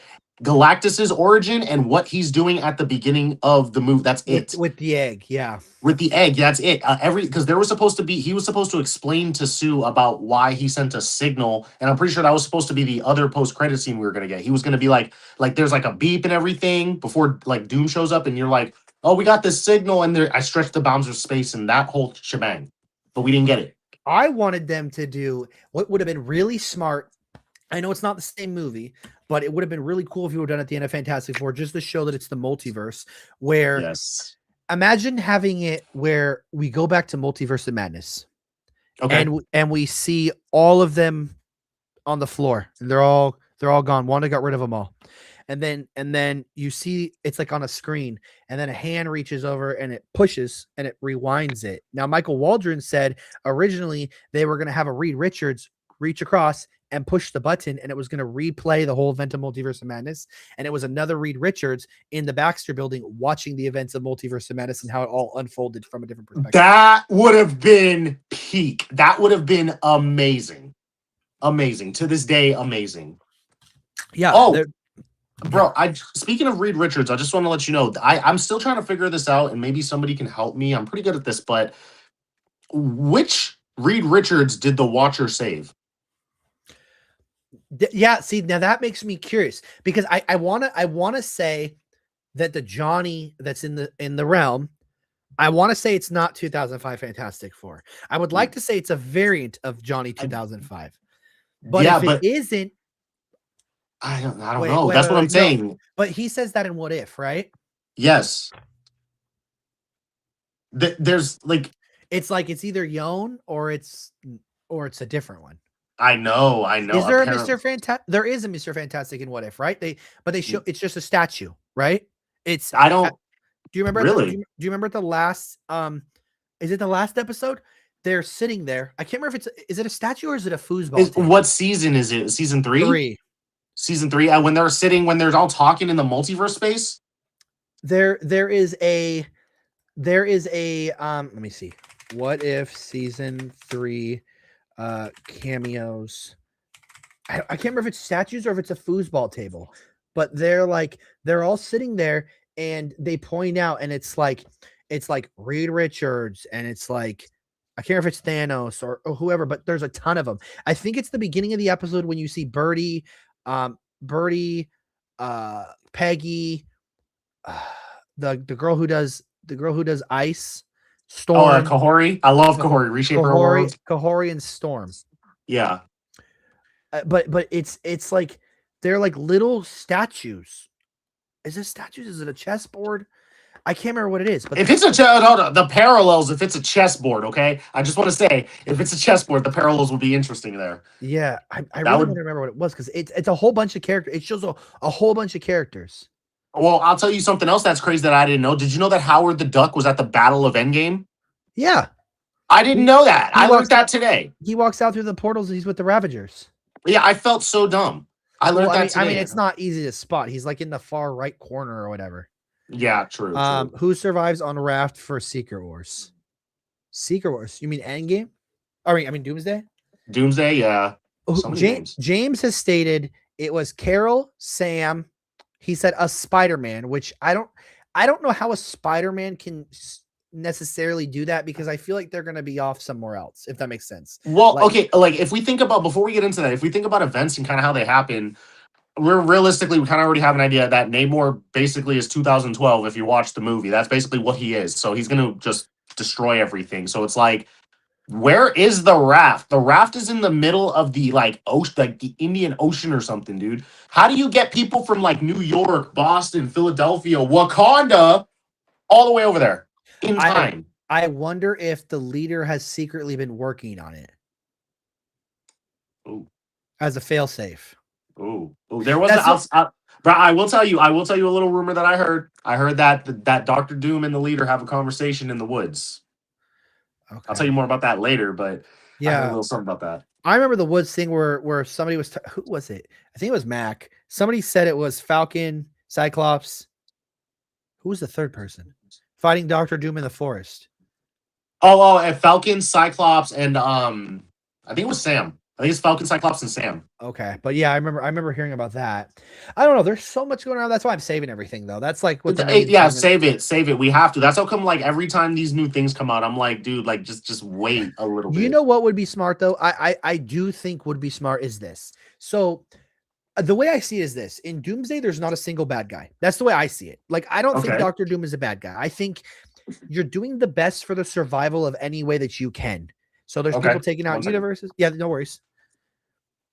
Galactus's origin and what he's doing at the beginning of the movie. That's it. with the egg, yeah. With the egg, that's it. Because there was supposed to be, he was supposed to explain to Sue about why he sent a signal, and I'm pretty sure that was supposed to be the other post credit scene we were gonna get. He was gonna be like there's like a beep and everything before like Doom shows up, and you're like, oh, we got this signal, and there I stretched the bounds of space and that whole shebang, but we didn't get it. I wanted them to do what would have been really smart. I know it's not the same movie, but it would have been really cool if you were done at the end of Fantastic Four, just to show that it's the multiverse. Where Yes. imagine having it where we go back to Multiverse of Madness, Okay. and we see all of them on the floor, and they're all gone. Wanda got rid of them all, and then you see it's like on a screen, and then a hand reaches over and it pushes and it rewinds it. Now, Michael Waldron said originally they were going to have a Reed Richards reach across and push the button, and it was going to replay the whole event of Multiverse of Madness. And it was another Reed Richards in the Baxter building watching the events of Multiverse of Madness and how it all unfolded from a different perspective. That would have been peak. That would have been amazing. Amazing. To this day, amazing. Yeah. Oh, bro, speaking of Reed Richards, I just want to let you know, I'm still trying to figure this out, and maybe somebody can help me. I'm pretty good at this, but which Reed Richards did the Watcher save? Yeah, see, now that makes me curious because I wanna say that the Johnny that's in the realm, I want to say it's not 2005 Fantastic Four. I would like to say it's a variant of Johnny 2005. But yeah, if it isn't, I don't know. That's what I'm saying. No. But he says that in What If, right? Yes. There's like it's either Yon or it's a different one. I know. Is there a Mr. Fantastic? There is a Mr. Fantastic in What If, right? They show it's just a statue, right? It's I don't. Do you remember? Really? Do you remember the last? Is it the last episode? They're sitting there. I can't remember if is it a statue or is it a foosball? What season is it? Season 3? Season 3. When they're all talking in the multiverse space. There is a. Let me see. What If season 3 cameos? I can't remember if it's statues or if it's a foosball table, but they're all sitting there and they point out, and it's like Reed Richards, and it's like I can't remember if it's Thanos or whoever, but there's a ton of them. I think it's the beginning of the episode when you see Birdie, Peggy, the girl who does ice, Storm. Kahori. I love Kahori. Reshaper Kahori and Storm. Yeah. But it's like they're like little statues. Is it statues? Is it a chessboard? I can't remember what it is, but if it's a the parallels, if it's a chessboard, okay. I just want to say, if it's a chessboard, the parallels will be interesting there. Yeah, I That really would. want to remember what it was because it's a whole bunch of characters. It shows a whole bunch of characters. Well, I'll tell you something else that's crazy that I didn't know. Did you know that Howard the Duck was at the Battle of Endgame? Yeah, I didn't know that. I learned that today. He walks out through the portals and he's with the Ravagers. Yeah, I felt so dumb. I learned that today. I mean, it's not easy to spot. He's like in the far right corner or whatever. Yeah, true. Who survives on raft for Secret Wars? Secret Wars. You mean Endgame? I mean Doomsday? Doomsday, yeah. James has stated it was Carol, Sam. He said a Spider-Man, which I don't know how a Spider-Man can necessarily do that because I feel like they're going to be off somewhere else, if that makes sense. Well, okay, like if we think about, before we get into that, if we think about events and kind of how they happen, we kind of already have an idea that Namor basically is 2012. If you watch the movie, that's basically what he is. So he's going to just destroy everything. So it's like, where is the raft? The raft is in the middle of the ocean, like the Indian Ocean or something, dude. How do you get people from like New York, Boston, Philadelphia, Wakanda, all the way over there in time? I wonder if the leader has secretly been working on it. Ooh. As a failsafe. Oh, there was bro, I will tell you a little rumor that I heard. I heard that Dr. Doom and the leader have a conversation in the woods. Okay. I'll tell you more about that later, but yeah, I heard a little something about that. I remember the woods thing where somebody was who was it? I think it was Mac. Somebody said it was Falcon, Cyclops. Who was the third person fighting Dr. Doom in the forest? Oh, Falcon, Cyclops, and I think it was Sam. I think it's Falcon, Cyclops, and Sam. Okay, but yeah, I remember hearing about that. I don't know. There's so much going on. That's why I'm saving everything, though. That's like what the main save it. We have to. That's how come. Like every time these new things come out, I'm like, dude, like just wait a little bit. You know what would be smart though? I do think would be smart is this. So the way I see it is this: in Doomsday, there's not a single bad guy. That's the way I see it. Like I don't think Dr. Doom is a bad guy. I think you're doing the best for the survival of any way that you can. So there's people taking out universes. Yeah, no worries.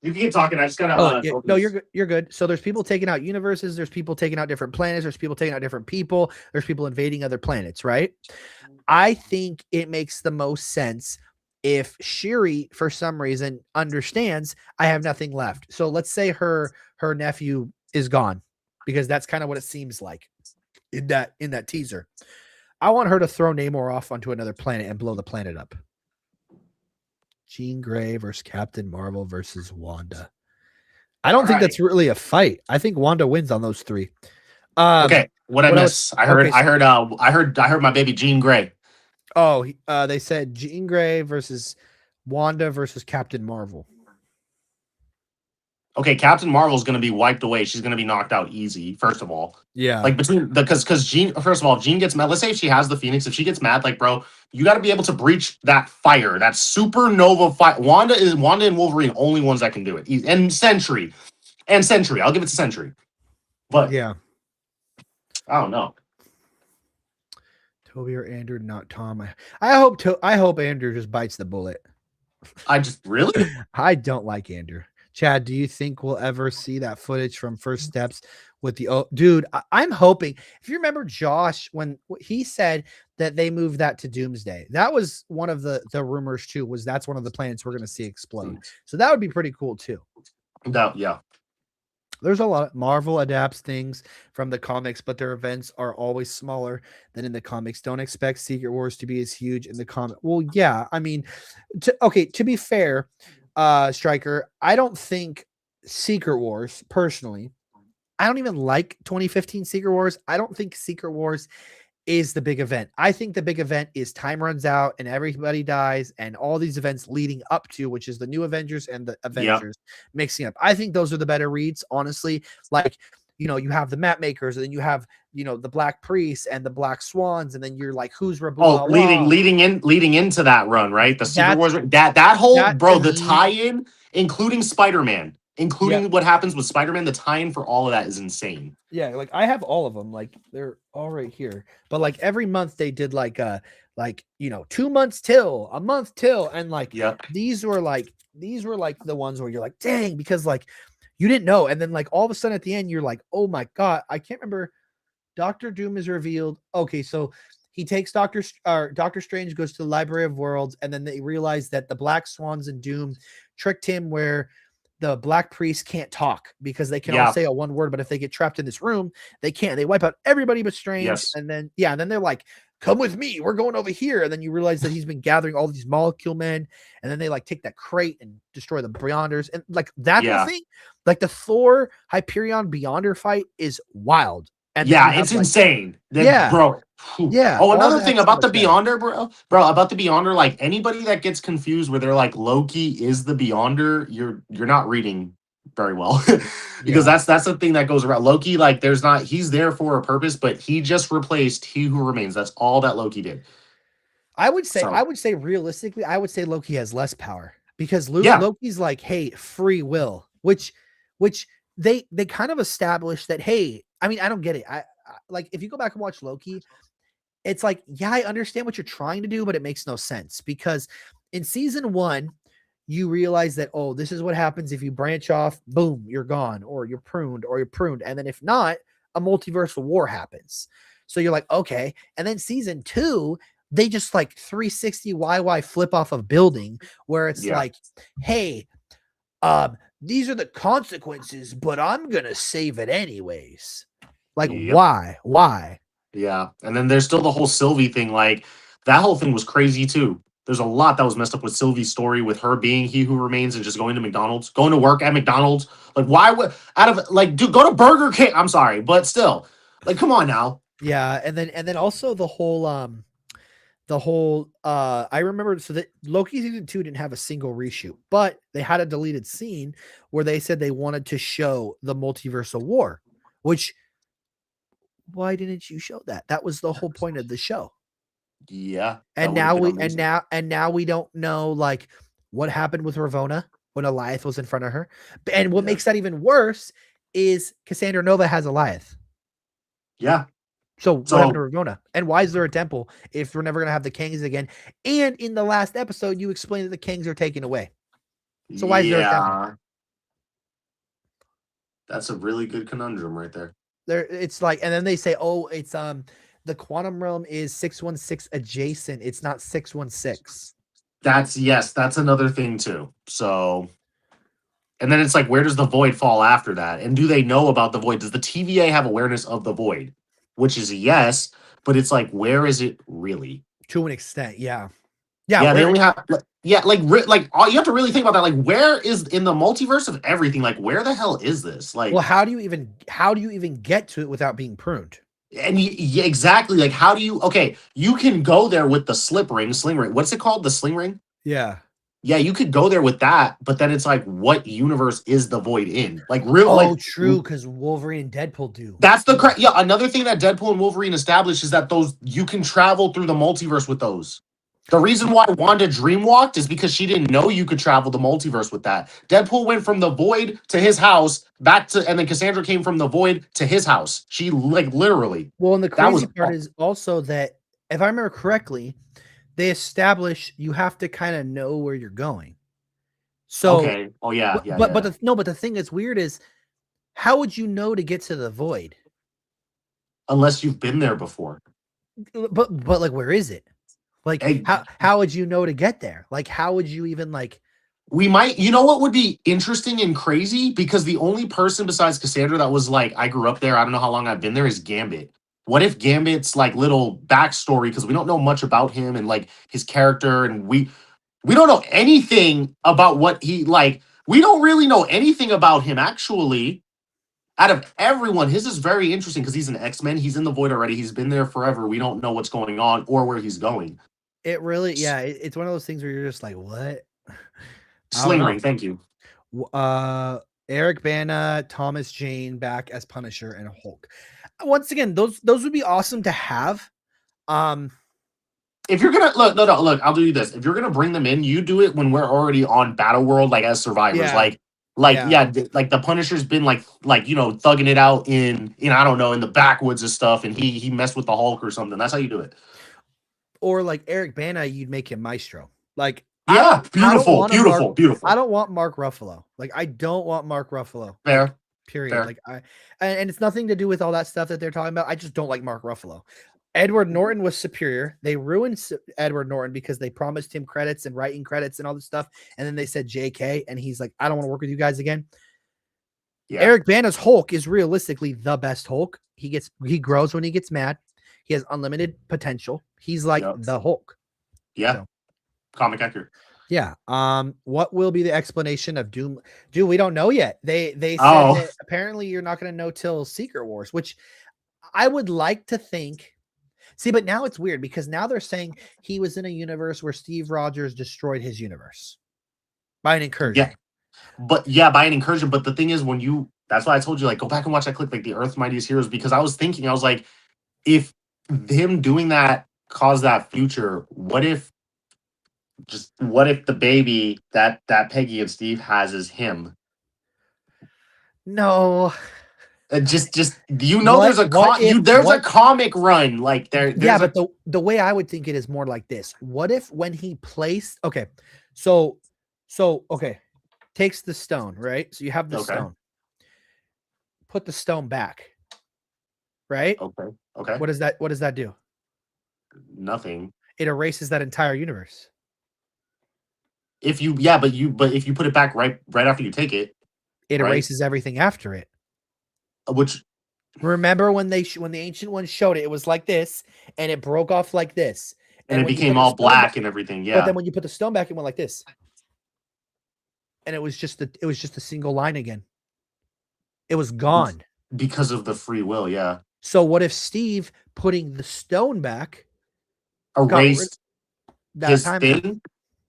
You can keep talking. I just gotta. No, you're good. You're good. So there's people taking out universes. There's people taking out different planets. There's people taking out different people. There's people invading other planets. Right. I think it makes the most sense if Shuri, for some reason, understands I have nothing left. So let's say her nephew is gone, because that's kind of what it seems like in that teaser. I want her to throw Namor off onto another planet and blow the planet up. Jean Grey versus Captain Marvel versus Wanda. I don't think that's really a fight. I think Wanda wins on those three. Okay, what I miss? I heard my baby Jean Grey. Oh, they said Jean Grey versus Wanda versus Captain Marvel. Okay, Captain Marvel's going to be wiped away. She's going to be knocked out easy, first of all. Yeah. Like because Jean, first of all, Jean gets mad. Let's say if she has the Phoenix, if she gets mad, like, bro, you got to be able to breach that fire, that supernova fire. Wanda and Wolverine only ones that can do it. And Sentry. I'll give it to Sentry. But yeah. I don't know. Toby or Andrew, not Tom. I hope Andrew just bites the bullet. I don't like Andrew. Chad, do you think we'll ever see that footage from First Steps with the dude? I'm hoping. If you remember Josh, when he said that they moved that to Doomsday, that was one of the rumors too, was that's one of the planets we're going to see explode. So that would be pretty cool too. Yeah. There's a lot of Marvel adapts things from the comics, but their events are always smaller than in the comics. Don't expect Secret Wars to be as huge in the comic. Well, yeah, I mean, to be fair, Striker, I don't think Secret Wars, personally, I don't even like 2015 Secret Wars. I don't think Secret Wars is the big event. I think the big event is time runs out and everybody dies and all these events leading up to, which is the new Avengers and the Avengers mixing up. I think those are the better reads, honestly. Like, you know, you have the map makers, and then you have, you know, the Black Priests and the Black Swans, and then you're like, who's leading into that run, right? The Secret Wars, that whole the tie-in, including Spider-Man, what happens with Spider-Man, the tie-in for all of that is insane. Yeah, like I have all of them, like they're all right here. But like every month they did like 2 months till, a month till, and like these were like the ones where you're like, dang, because like you didn't know, and then like all of a sudden at the end you're like, oh my god, I can't remember Doctor Doom is revealed. Okay, so he takes Doctor Strange goes to the Library of Worlds, and then they realize that the Black Swans and Doom tricked him where the Black Priests can't talk because they can all say a one word, but if they get trapped in this room, they can't. They wipe out everybody but Strange. Yes. And then and then they're like, come with me, we're going over here. And then you realize that he's been gathering all these molecule men, and then they like take that crate and destroy the Beyonders. And like that whole thing, like the Thor Hyperion Beyonder fight is wild. And it's insane. Bro. Yeah. Oh, another thing about the Beyonder, bro, about the Beyonder, like anybody that gets confused where they're like Loki is the Beyonder, you're not reading very well. Because that's the thing that goes around. Loki, like he's there for a purpose, but he just replaced He Who Remains. That's all that Loki did. I would say realistically, I would say Loki has less power because Loki's like, hey, free will, which they kind of established that, hey, I mean, I don't get it. I like if you go back and watch Loki, it's like, yeah, I understand what you're trying to do, but it makes no sense because in season 1, you realize that, oh, this is what happens if you branch off, boom, you're gone, or you're pruned. And then if not, a multiversal war happens. So you're like, okay. And then season 2, they just like 360 YY flip off a building where it's like, hey, these are the consequences, but I'm going to save it anyways. Like, why? Yeah. And then there's still the whole Sylvie thing. Like, that whole thing was crazy, too. There's a lot that was messed up with Sylvie's story, with her being He Who Remains and just going to McDonald's, going to work at McDonald's. Like, why would, dude, go to Burger King. I'm sorry, but still, like, come on now. Yeah. And then also the whole, I remember, so that Loki season 2 didn't have a single reshoot, but they had a deleted scene where they said they wanted to show the multiversal war, which, why didn't you show that? That was the whole point of the show. Yeah. And now we don't know like what happened with Ravonna when Alioth was in front of her. And what makes that even worse is Cassandra Nova has Alioth. Yeah. So what happened to Ravonna? And why is there a temple if we're never going to have the Kings again? And in the last episode, you explained that the Kings are taken away. So why is there a temple? That's a really good conundrum right there. It's like, and then they say, oh, it's the quantum realm is 616 adjacent. It's not 616. That's another thing too. So, and then it's like, where does the void fall after that? And do they know about the void? Does the TVA have awareness of the void? Which is a yes, but it's like, where is it really? To an extent, yeah. Yeah, they only have you have to really think about that. Like, where is in the multiverse of everything? Like, where the hell is this? Like, well, how do you even get to it without being pruned? And exactly, like, how do you? Okay, you can go there with the sling ring. What's it called? The sling ring? Yeah, you could go there with that, but then it's like, what universe is the void in? Like, real? Oh, true, because Wolverine and Deadpool do. That's the another thing that Deadpool and Wolverine established is that those you can travel through the multiverse with those. The reason why Wanda dreamwalked is because she didn't know you could travel the multiverse with that. Deadpool went from the void to his house and then Cassandra came from the void to his house. She like literally. Well, and the crazy part is also that if I remember correctly, they establish you have to kind of know where you're going. So okay. Oh yeah. But the thing that's weird is, how would you know to get to the void? Unless you've been there before. But like, where is it? Like, how would you know to get there? Like, how would you even like? We might, you know what would be interesting and crazy? Because the only person besides Cassandra that was like, I grew up there, I don't know how long I've been there, is Gambit. What if Gambit's like little backstory, because we don't know much about him and like his character, and we don't know anything about what he like. We don't really know anything about him actually. Out of everyone, his is very interesting because he's an X-Men. He's in the void already. He's been there forever. We don't know what's going on or where he's going. It really, it's one of those things where you're just like, what? Sling ring, thank you. Eric Bana, Thomas Jane back as Punisher and Hulk. Once again, those would be awesome to have. If you're gonna look, I'll do this. If you're gonna bring them in, you do it when we're already on Battle World, like as survivors. Like the Punisher's been like thugging it out in I don't know, in the backwoods and stuff, and he messed with the Hulk or something. That's how you do it. Or like Eric Bana, you'd make him Maestro. Like, yeah, beautiful. I don't want Mark Ruffalo. Like, I don't want Mark Ruffalo. Fair. Period. Fair. Like and it's nothing to do with all that stuff that they're talking about. I just don't like Mark Ruffalo. Edward Norton was superior. They ruined Edward Norton because they promised him credits and writing credits and all this stuff, and then they said JK, and he's like, I don't want to work with you guys again. Yeah. Eric Bana's Hulk is realistically the best Hulk. He grows when he gets mad. He has unlimited potential. He's like the Hulk. Yeah. So. Comic accurate. Yeah. What will be the explanation of Doom? Dude, we don't know yet. They said that apparently you're not going to know till Secret Wars, which I would like to think. See, but now it's weird because now they're saying he was in a universe where Steve Rogers destroyed his universe by an incursion. Yeah. By an incursion. But the thing is, that's why I told you, like, go back and watch that clip, like the Earth's Mightiest Heroes, because I was like, if him doing that caused that future, what if the baby that Peggy and Steve has is him? No. Just you know, there's a comic run like there. But the way I would think it is more like this. What if when he placed so takes the stone, right? So you have the stone. Put the stone back. Right? Okay. What does that do? Nothing. It erases that entire universe. If you put it back right after you take it, it erases everything after it. Which remember when the Ancient Ones showed it, it was like this, and it broke off like this, and it became all black and everything. Yeah. But then when you put the stone back, it went like this, and it was just a single line again. It was gone because of the free will. Yeah. So what if Steve putting the stone back erased his thing?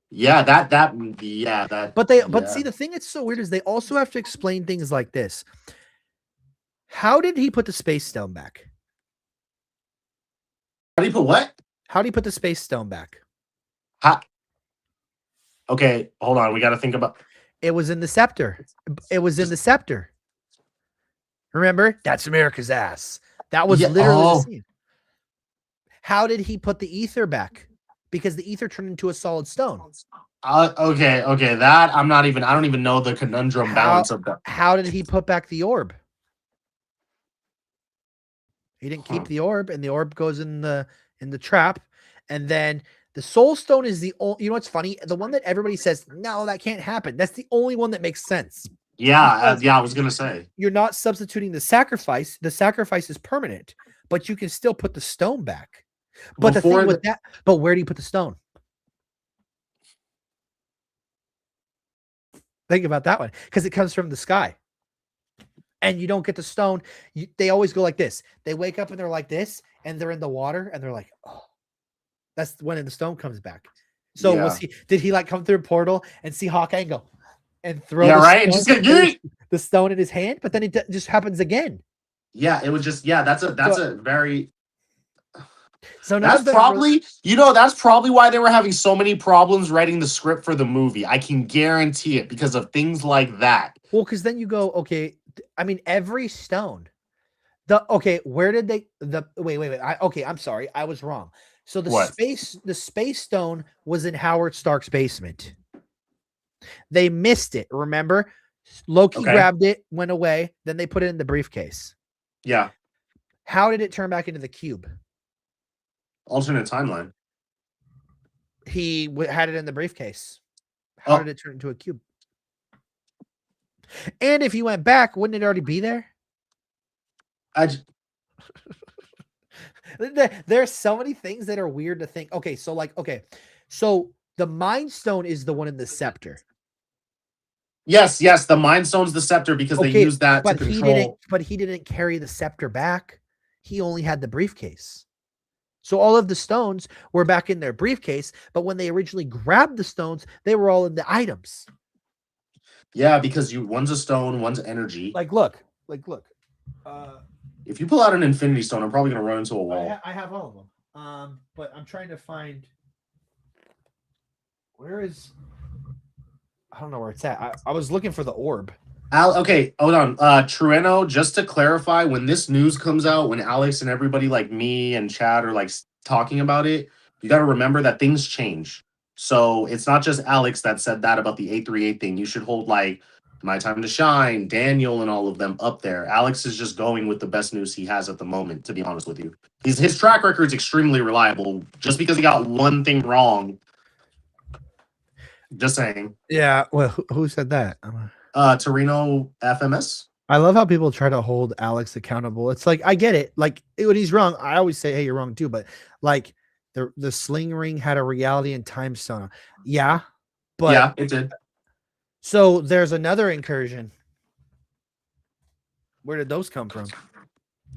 Yeah, that. But see, the thing that's so weird is they also have to explain things like this. How did he put the space stone back? How did he put what? How did he put the space stone back? Okay, hold on. We got to think about. It was in the scepter. Remember? That's America's ass. That was literally the scene. How did he put the ether back? Because the ether turned into a solid stone. Okay. That I don't even know the conundrum balance of that. How did he put back the orb? He didn't keep the orb, and the orb goes in the trap. And then the soul stone is the only, you know what's funny? The one that everybody says, no, that can't happen. That's the only one that makes sense. Yeah, I was going to say. You're not substituting the sacrifice. The sacrifice is permanent, but you can still put the stone back. But the thing with that, but where do you put the stone? Think about that one, because it comes from the sky. And you don't get the stone. They always go like this. They wake up and they're like this, and they're in the water, and they're like, oh, that's when the stone comes back. So we'll see. Did he like come through a portal and see Hawkeye and go and throw the stone in his hand? But then it just happens again. Yeah, it was just that's a very. So that's probably that's probably why they were having so many problems writing the script for the movie. I can guarantee it because of things like that. Well, because then you go, okay. I mean, every stone. Where did they wait. I'm sorry, I was wrong. So the space stone was in Howard Stark's basement. They missed it. Remember, Loki grabbed it, went away. Then they put it in the briefcase. Yeah. How did it turn back into the cube? Alternate timeline. He had it in the briefcase. How did it turn into a cube? And if you went back, wouldn't it already be there? There's so many things that are weird to think. So the Mind Stone is the one in the scepter. Yes, the Mind Stone's the scepter because they used that to control. But he didn't carry the scepter back. He only had the briefcase. So all of the stones were back in their briefcase, but when they originally grabbed the stones, they were all in the items. Yeah, because one's a stone, one's energy. Look. If you pull out an Infinity Stone, I'm probably gonna run into a wall. I have all of them. But I'm trying to find where is. I don't know where it's at. I was looking for the orb. Okay, hold on. Trueno, just to clarify, when this news comes out, when Alex and everybody like me and Chad are like talking about it, you got to remember that things change. So it's not just Alex that said that about the 838 thing. You should hold like My Time to Shine, Daniel, and all of them up there. Alex is just going with the best news he has at the moment, to be honest with you. His track record is extremely reliable. Just because he got one thing wrong. Just saying. Yeah. Well, who said that? Torino FMS. I love how people try to hold Alex accountable. It's like, I get it. Like when he's wrong, I always say, hey, you're wrong too. But like the sling ring had a reality and time stone. Yeah. But yeah, it did. So there's another incursion. Where did those come from?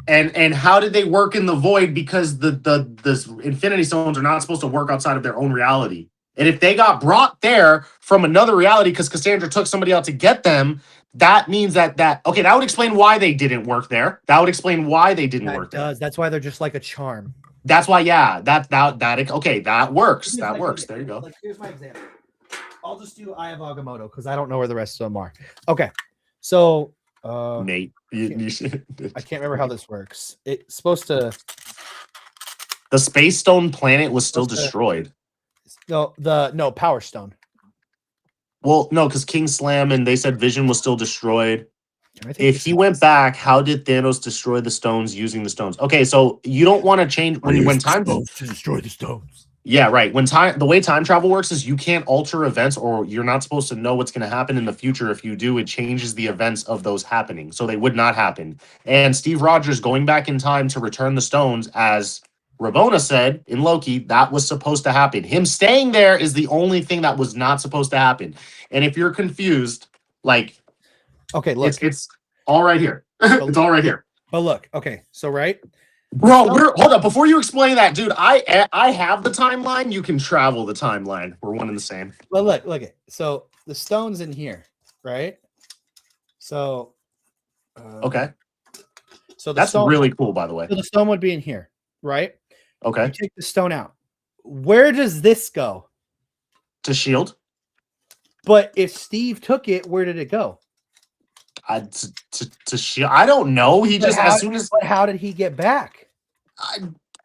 And how did they work in the void? Because the Infinity Stones are not supposed to work outside of their own reality. And if they got brought there from another reality because Cassandra took somebody out to get them, that means that okay, that would explain why they didn't work there. That would explain why they didn't work there. That's why they're just like a charm. That's why, yeah, that okay, that works. That works. There you go. Like, here's my example. I'll just do Eye of Agamotto because I don't know where the rest of them are. Okay, so Nate, you should. I can't remember how this works. It's supposed to. The Space Stone planet was still destroyed. No Power Stone. Well, no, because King Slam and they said Vision was still destroyed. If he went back, how did Thanos destroy the stones using the stones? Okay, so you don't want to change when time to destroy the stones. Yeah, right. The way time travel works is you can't alter events, or you're not supposed to know what's going to happen in the future. If you do, it changes the events of those happening. So they would not happen. And Steve Rogers going back in time to return the stones, as Ravonna said in Loki, that was supposed to happen. Him staying there is the only thing that was not supposed to happen. And if you're confused, like, okay, look, it's all right here. It's all right here. But look, okay, so right, bro, hold up before you explain that, dude. I have the timeline. You can travel the timeline. We're one and the same. Well, look it. So the stone's in here, right? So okay. So that's stone, really cool, by the way. So the stone would be in here, right? Okay. You take the stone out. Where does this go? To Shield. But if Steve took it, where did it go? To Shield. I don't know. He just as soon as. But how did he get back?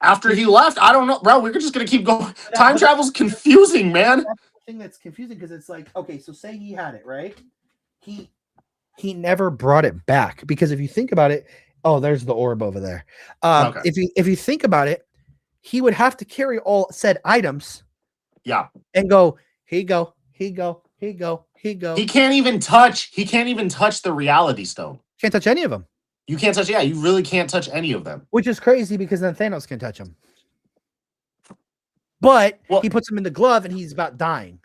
After he left, I don't know, bro. We're just gonna keep going. Time travel's confusing, man. That's the thing that's confusing because it's like, okay, so say he had it, right? He never brought it back because if you think about it, oh, there's the orb over there. Okay. If you think about it, he would have to carry all said items. Yeah. And go, here you go, here you go, here you go, here you go. He can't even touch the reality stone. Can't touch any of them. You can't touch, yeah, you really can't touch any of them. Which is crazy because then Thanos can touch them. But he puts them in the glove and he's about dying.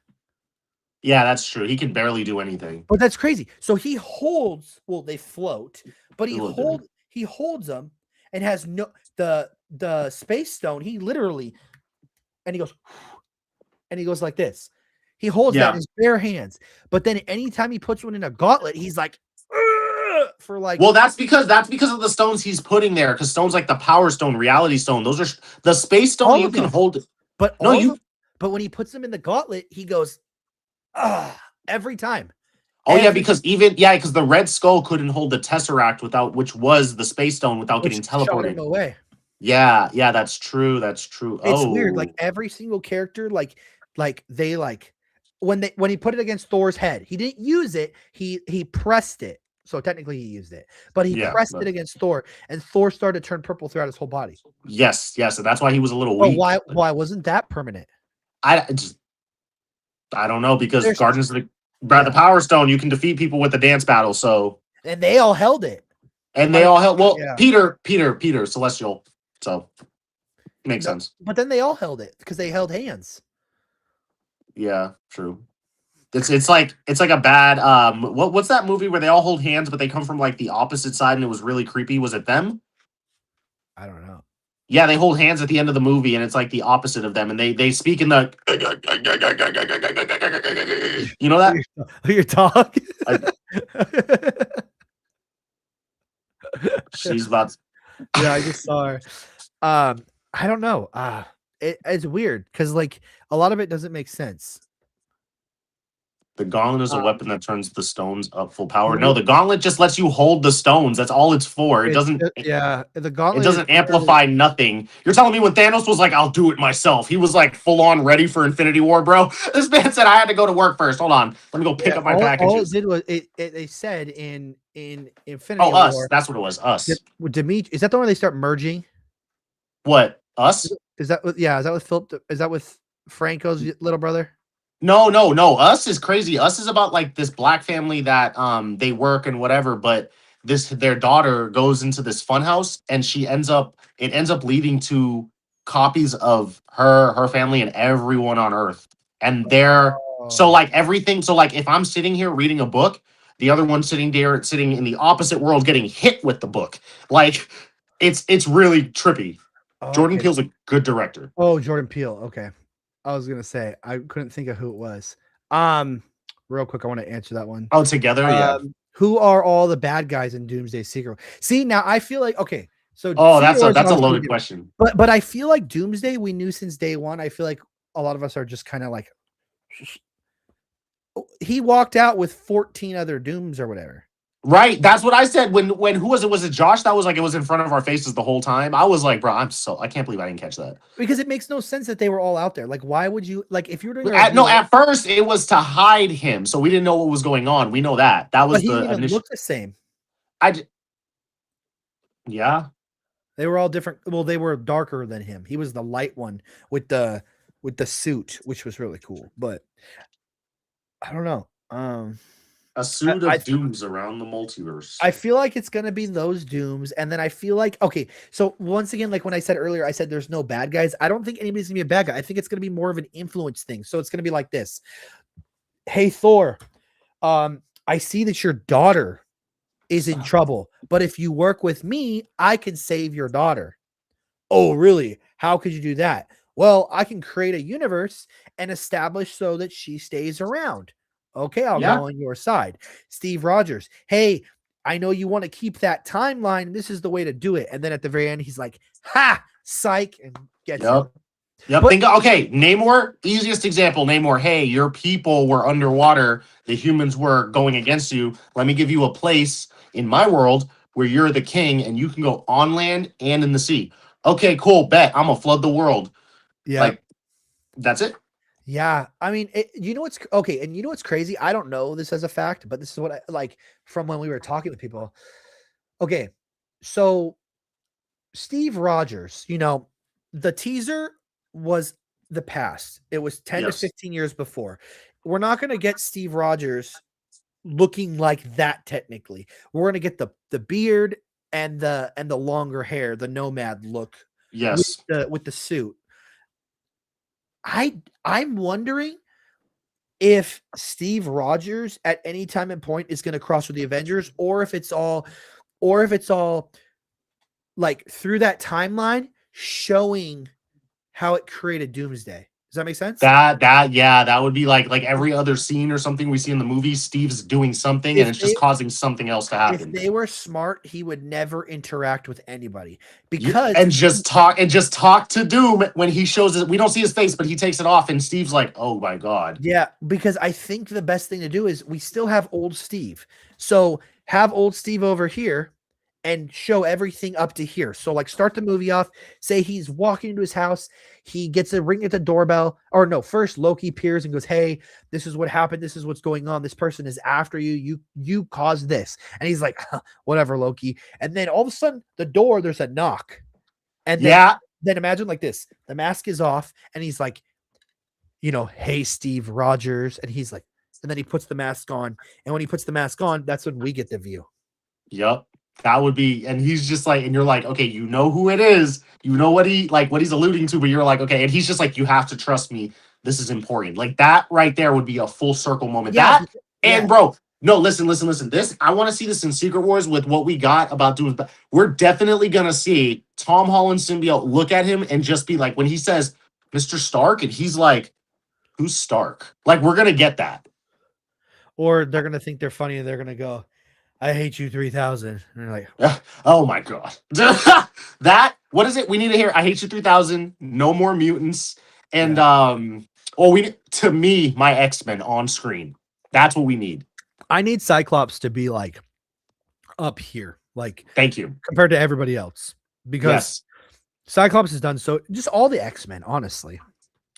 Yeah, that's true. He can barely do anything. But that's crazy. So he holds, well, they float, but he holds them and has no the space stone. He literally and he goes like this. He holds that in his bare hands. But then anytime he puts one in a gauntlet, he's like for like. Well, that's because of the stones he's putting there. Because stones like the Power Stone, Reality Stone, those are the Space Stone. You can hold it, but but when he puts them in the gauntlet, he goes every time. Oh yeah, because because the Red Skull couldn't hold the Tesseract which was the Space Stone without getting teleported him away. Yeah, that's true. That's true. It's weird. Like every single character, like they when he put it against Thor's head, he didn't use it. He pressed it. So technically he used it, but he pressed it against Thor, and Thor started to turn purple throughout his whole body. Yes, and that's why he was a little weak. Why wasn't that permanent? I don't know, because Guardians of the Power Stone, you can defeat people with the dance battle. So and they all held it. Peter, Celestial. So makes sense. But then they all held it because they held hands. Yeah, true. It's like a bad what's that movie where they all hold hands but they come from like the opposite side and it was really creepy? Was it them? I don't know. Yeah, they hold hands at the end of the movie and it's like the opposite of them and they speak in the you know that? Your dog? She's about to... Yeah, I just saw her. I don't know. It's weird because like a lot of it doesn't make sense. The gauntlet is a weapon that turns the stones up full power. What No, is- the gauntlet just lets you hold the stones. That's all it's for. It it's doesn't. yeah, the It gauntlet is doesn't amplify nothing. You're telling me when Thanos was like, "I'll do it myself," he was like full on ready for Infinity War, bro. This man said, "I had to go to work first. Hold on, let me go pick yeah, up my all it packages." did was they said in Oh, Infinity us. War. That's what it was. Us. Dimitri, is that the one where they start merging? What? Us? Is that yeah? Is that with Philip? Is that with Franco's little brother? No, no, no. Us is crazy. Us is about like this black family that they work and whatever, but their daughter goes into this funhouse and it ends up leading to copies of her family and everyone on Earth. And they're so Oh, like everything. So like if I'm sitting here reading a book, the other one sitting in the opposite world getting hit with the book. Like it's really trippy. Jordan okay. Peele's a good director. Oh, Jordan Peele. Okay, I was gonna say I couldn't think of who it was. Real quick, I want to answer that one. Oh, together, yeah. Who are all the bad guys in Doomsday Secret? See, now I feel like okay, so Oh, Secret War is that's a obviously loaded different. question. But I feel like Doomsday we knew since day one. I feel like a lot of us are just kind of like he walked out with 14 other Dooms or whatever. Right, that's what I said when who was it? Was it Josh? That was like it was in front of our faces the whole time. I was like, bro, I can't believe I didn't catch that. Because it makes no sense that they were all out there. Like, why would you like if you were doing a No, reveal, at first it was to hide him, so we didn't know what was going on. We know that but was he didn't the even initial. look the same. Yeah, They were all different. Well, they were darker than him. He was the light one with the suit, which was really cool. But I don't know. a suit I of dooms around the multiverse. I feel like it's gonna be those Dooms, and then I feel like okay. So once again, like when I said earlier, I said there's no bad guys. I don't think anybody's gonna be a bad guy. I think it's gonna be more of an influence thing. So it's gonna be like this. Hey Thor, I see that your daughter is in trouble, but if you work with me, I can save your daughter. Oh, really? How could you do that? Well, I can create a universe and establish so that she stays around. Okay, I'll Yeah, go on your side. Steve Rogers, hey, I know you want to keep that timeline. This is the way to do it. And then at the very end, he's like, ha, psych, and gets him. yep. Yep. But Okay, Namor, easiest example. Namor, hey, your people were underwater. The humans were going against you. Let me give you a place in my world where you're the king and you can go on land and in the sea. Okay, cool. Bet I'm gonna flood the world. yeah, Like that's it. yeah. I mean, you know what's okay, and you know what's crazy? I don't know this as a fact, but this is what I like from when we were talking with people. Okay, so Steve Rogers, the teaser was the past. It was 10 to Yes. 15 years before. We're not going to get Steve Rogers looking like that technically. We're going to get the beard and the longer hair, the nomad look Yes. with the suit. I'm wondering if Steve Rogers at any time and point is going to cross with the Avengers or if it's all like through that timeline showing how it created Doomsday. Does that make sense? That would be like every other scene or something we see in the movie. Steve's doing something and it's just causing something else to happen. If they were smart, he would never interact with anybody because and just talk to Doom when he shows it. We don't see his face, but he takes it off, and Steve's like, "Oh my god!" Yeah, because I think the best thing to do is we still have old Steve, so have old Steve over here and show everything up to here. So like start the movie off, say he's walking into his house, he gets a ring at the doorbell, or no, first Loki appears and goes, "Hey, this is what happened, this is what's going on. This person is after you. You caused this." And he's like, "Whatever, Loki." And then all of a sudden the door there's a knock. And then imagine like this. The mask is off and he's like, "Hey Steve Rogers." And he's like, and then he puts the mask on. And when he puts the mask on, that's when we get the view. Yep. That would be, and he's just like, and you're like, okay, you know who it is, you know what he's alluding to, but you're like, okay, and he's just like, you have to trust me, this is important. Like that right there would be a full circle moment. Yeah, that and bro, no, listen. This I want to see this in Secret Wars with what we got about doing. We're definitely gonna see Tom Holland symbiote look at him and just be like, when he says Mr. Stark, and he's like, who's Stark? Like we're gonna get that. Or they're gonna think they're funny and they're gonna go, "I hate you 3000." And they're like, oh my god. What is it? We need to hear I hate you 3000, no more mutants. And to me, my X-Men on screen. That's what we need. I need Cyclops to be like up here, like Thank you. compared to everybody else, because Yes. Cyclops has done so. Just all the X-Men, honestly.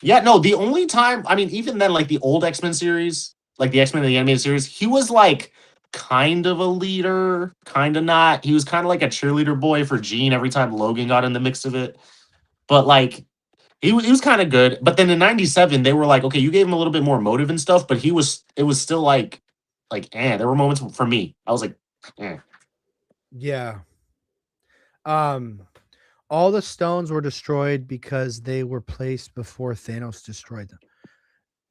Yeah, no, the only time, I mean, even then, like the old X-Men series, like the X-Men in the animated series, he was like kind of a leader, kind of not. He was kind of like a cheerleader boy for Jean every time Logan got in the mix of it. But like he was kind of good. But then in 97, they were like, okay, you gave him a little bit more motive and stuff, but it was still like there were moments for me. I was like, eh. Yeah. All the stones were destroyed because they were placed before Thanos destroyed them.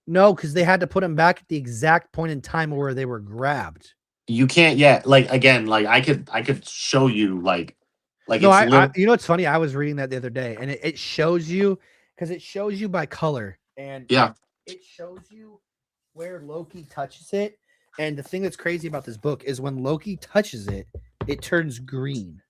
No, because they had to put them back at the exact point in time where they were grabbed. You can't yet. Like again, like I could show you like No, it's you know what's funny? I was reading that the other day, and it shows you, because it shows you by color, and yeah. it shows you where Loki touches it. And the thing that's crazy about this book is when Loki touches it, it turns green.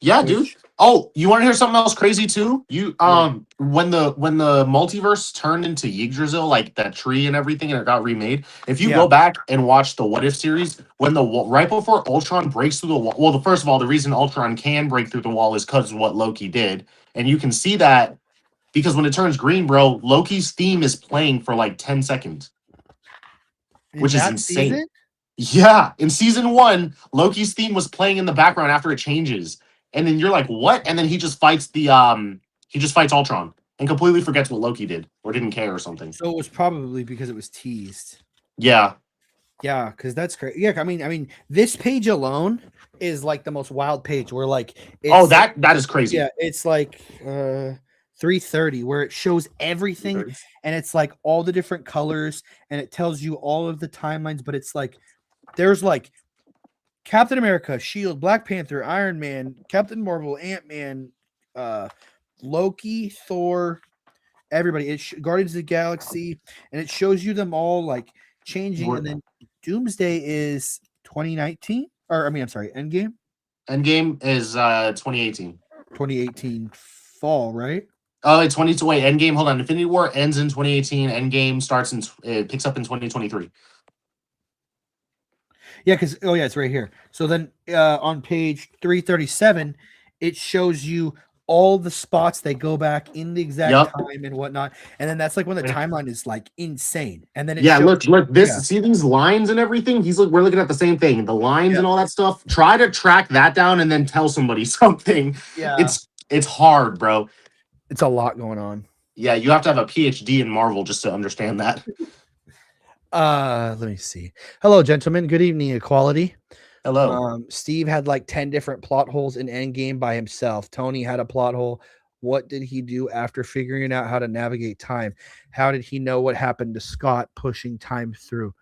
Yeah, dude. Oh, you want to hear something else crazy too? You when the multiverse turned into Yggdrasil, like that tree and everything, and it got remade. If you go back and watch the What If series, when right before Ultron breaks through the wall, well, first of all, the reason Ultron can break through the wall is because of what Loki did, and you can see that because when it turns green, bro, Loki's theme is playing for like 10 seconds, which is insane. Season? Yeah, in season 1, Loki's theme was playing in the background after it changes. And then you're like, what? And then he just fights Ultron and completely forgets what Loki did or didn't care or something. So it was probably because it was teased. Yeah. Yeah, because that's great. Yeah, I mean, this page alone is like the most wild page where like that is crazy. Yeah, it's like 330 where it shows everything and it's like all the different colors and it tells you all of the timelines, but it's like there's like Captain America, Shield, Black Panther, Iron Man, Captain Marvel, Ant-Man, Loki, Thor, everybody. It's Guardians of the Galaxy, and it shows you them all like changing. And then Doomsday is 2019, or I'm sorry, Endgame. Endgame is 2018. 2018 fall, right? Oh, it's 22. Wait, Endgame. Hold on. Infinity War ends in 2018. Endgame it picks up in 2023. Yeah, because it's right here. So then on page 337, it shows you all the spots they go back in the exact time and whatnot. And then that's like when the timeline is like insane. And then look this. See these lines and everything. We're looking at the same thing. The lines and all that stuff. Try to track that down and then tell somebody something. Yeah, it's hard, bro. It's a lot going on. Yeah, you have to have a PhD in Marvel just to understand that. Let me see. Hello, gentlemen. Good evening, equality. Hello. Steve had like 10 different plot holes in Endgame by himself. Tony had a plot hole. What did he do after figuring out how to navigate time? How did he know what happened to Scott pushing time through?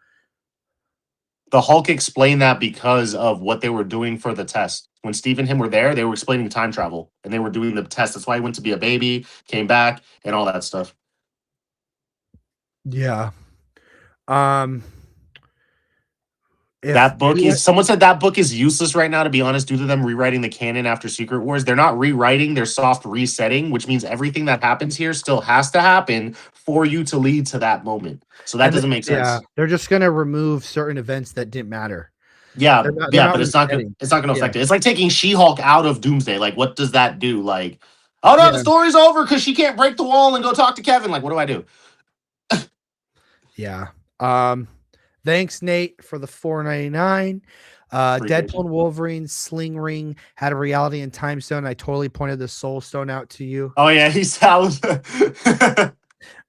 The Hulk explained that because of what they were doing for the test. When Steve and him were there, they were explaining time travel and they were doing the test. That's why he went to be a baby, came back, and all that stuff. Yeah. That book is someone said that book is useless right now, to be honest, due to them rewriting the canon after Secret Wars. They're not rewriting, they're soft resetting, which means everything that happens here still has to happen for you to lead to that moment. So that doesn't make sense. Yeah, they're just gonna remove certain events that didn't matter. Yeah, but it's not gonna affect it. It's like taking She-Hulk out of Doomsday. Like, what does that do? Like, oh no, the story's over because she can't break the wall and go talk to Kevin. Like, what do I do? Yeah. Thanks, Nate, for the $4.99. Deadpool and Wolverine Sling Ring had a reality and time stone. I totally pointed the Soul Stone out to you. Oh yeah, he's out.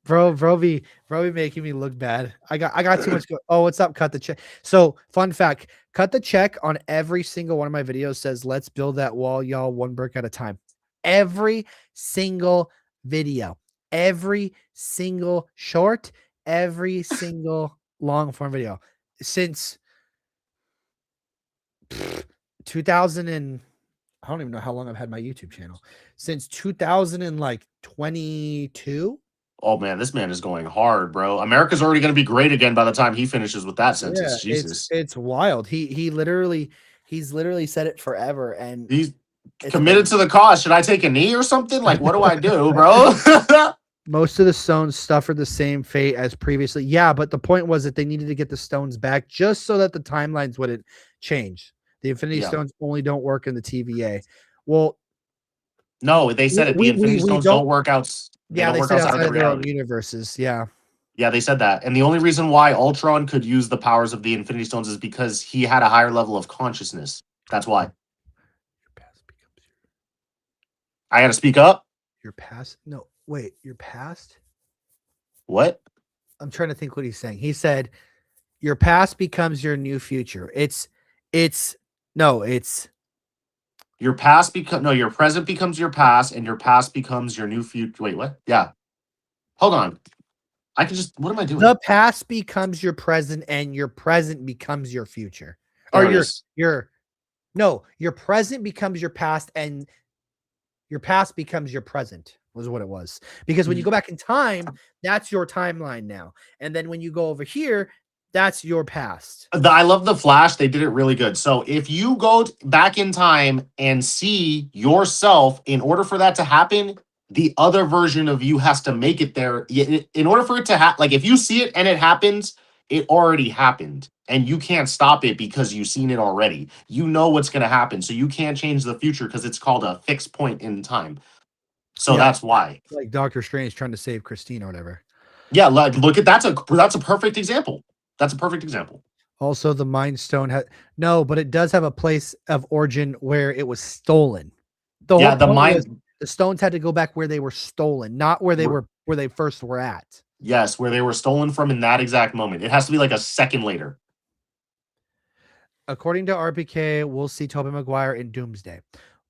bro be making me look bad. I got too much. Oh, what's up? Cut the check. So, fun fact: cut the check on every single one of my videos says, "Let's build that wall, y'all, one brick at a time." Every single video, every single short, every single long form video since 2000 and I don't even know how long I've had my YouTube channel, since 2022. Oh man, this man is going hard, bro. America's already going to be great again by the time he finishes with that sentence. Yeah, Jesus, it's wild. He's literally said it forever, and he's committed to the cause. Should I take a knee or something? Like, what do I do, bro? Most of the stones suffered the same fate as previously. Yeah, but the point was that they needed to get the stones back just so that the timelines wouldn't change. The Infinity Yeah. Stones only don't work in the TVA. Well, No, they said it. The Infinity we Stones don't. don't work out. They Yeah, don't they work said outside of outside the of their own reality. universes. Yeah. Yeah, they said that. And the only reason why Ultron could use the powers of the Infinity Stones is because he had a higher level of consciousness. That's why. Your past becomes I got to speak up. your past. No, wait, your past. What? I'm trying to think what he's saying. He said your past becomes your new future. No, it's Your past become no, your present becomes your past, and your past becomes your new future. Wait, what? Yeah. Hold on. I can just. What am I doing? the past becomes your present and your present becomes your future. Or There it is. your present becomes your past and your past becomes your present was what it was. Because when you go back in time, that's your timeline now. And then when you go over here, that's your past. I love the Flash. They did it really good. So if you go back in time and see yourself, in order for that to happen, the other version of you has to make it there. In order for it to happen, like if you see it and it happens, it already happened. And you can't stop it because you've seen it already. You know what's going to happen. So you can't change the future because it's called a fixed point in time. So Yeah. that's why. Like Doctor Strange trying to save Christine or whatever. Yeah, look at that's a perfect example. That's a perfect example. Also, the Mind Stone no, but it does have a place of origin where it was stolen. The Yeah, whole the point was mind. the stones had to go back where they were stolen, not where they first were at. Yes, where they were stolen from in that exact moment. It has to be like a second later. According to RPK, we'll see Tobey Maguire in Doomsday.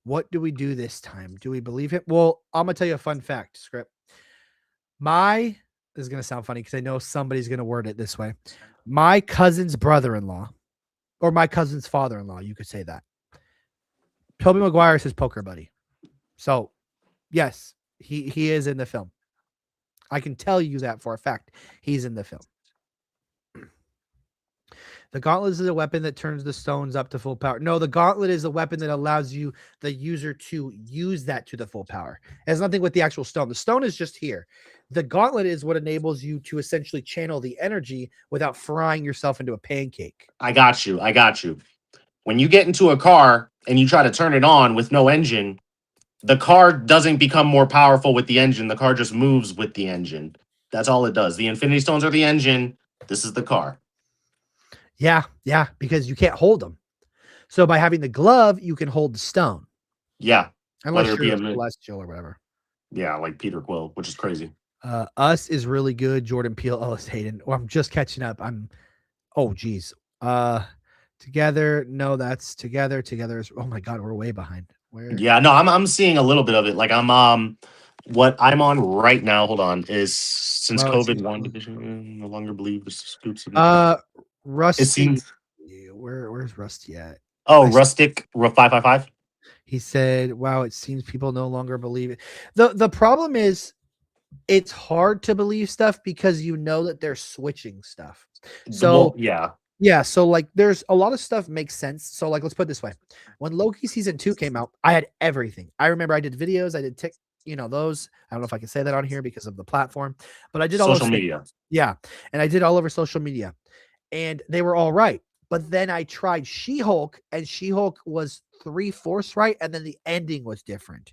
What do we do this time? Do we believe him? Well, I'm gonna tell you a fun fact, Script. This is gonna sound funny because I know somebody's gonna word it this way. My cousin's brother-in-law, or my cousin's father-in-law, you could say that. Tobey Maguire is his poker buddy. So, yes, he is in the film. I can tell you that for a fact. He's in the film. The gauntlet is a weapon that turns the stones up to full power. No, the gauntlet is a weapon that allows you, the user, to use that to the full power. It has nothing with the actual stone. The stone is just here. The gauntlet is what enables you to essentially channel the energy without frying yourself into a pancake. I got you. I got you. When you get into a car and you try to turn it on with no engine, the car doesn't become more powerful with the engine. The car just moves with the engine. That's all it does. The Infinity Stones are the engine. This is the car. Yeah, because you can't hold them. So by having the glove, you can hold the stone. Yeah. Unless Whether it be you're a celestial or whatever. yeah, like Peter Quill, which is crazy. Us is really good. Jordan Peele, Ellis Hayden. Well, I'm just catching up. Oh geez. Together. No, that's together. Together is. Oh my god, we're way behind. Where? Yeah, no, I'm seeing a little bit of it. Like I'm what I'm on right now, hold on, is since COVID one division no longer believe the scoops of Rusty. it seems Where's Rusty at? Rustic 555. He said, "Wow, it seems people no longer believe it." The problem is, it's hard to believe stuff because you know that they're switching stuff. So Yeah. yeah, so like there's a lot of stuff makes sense. So like let's put it this way. When Loki season 2 came out, I had everything. I remember I did videos, I did those. I don't know if I can say that on here because of the platform, but I did all Social those media. things. Yeah. And I did all over social media. And they were all right. But then I tried She-Hulk, and She-Hulk was 3/4 right, and then the ending was different.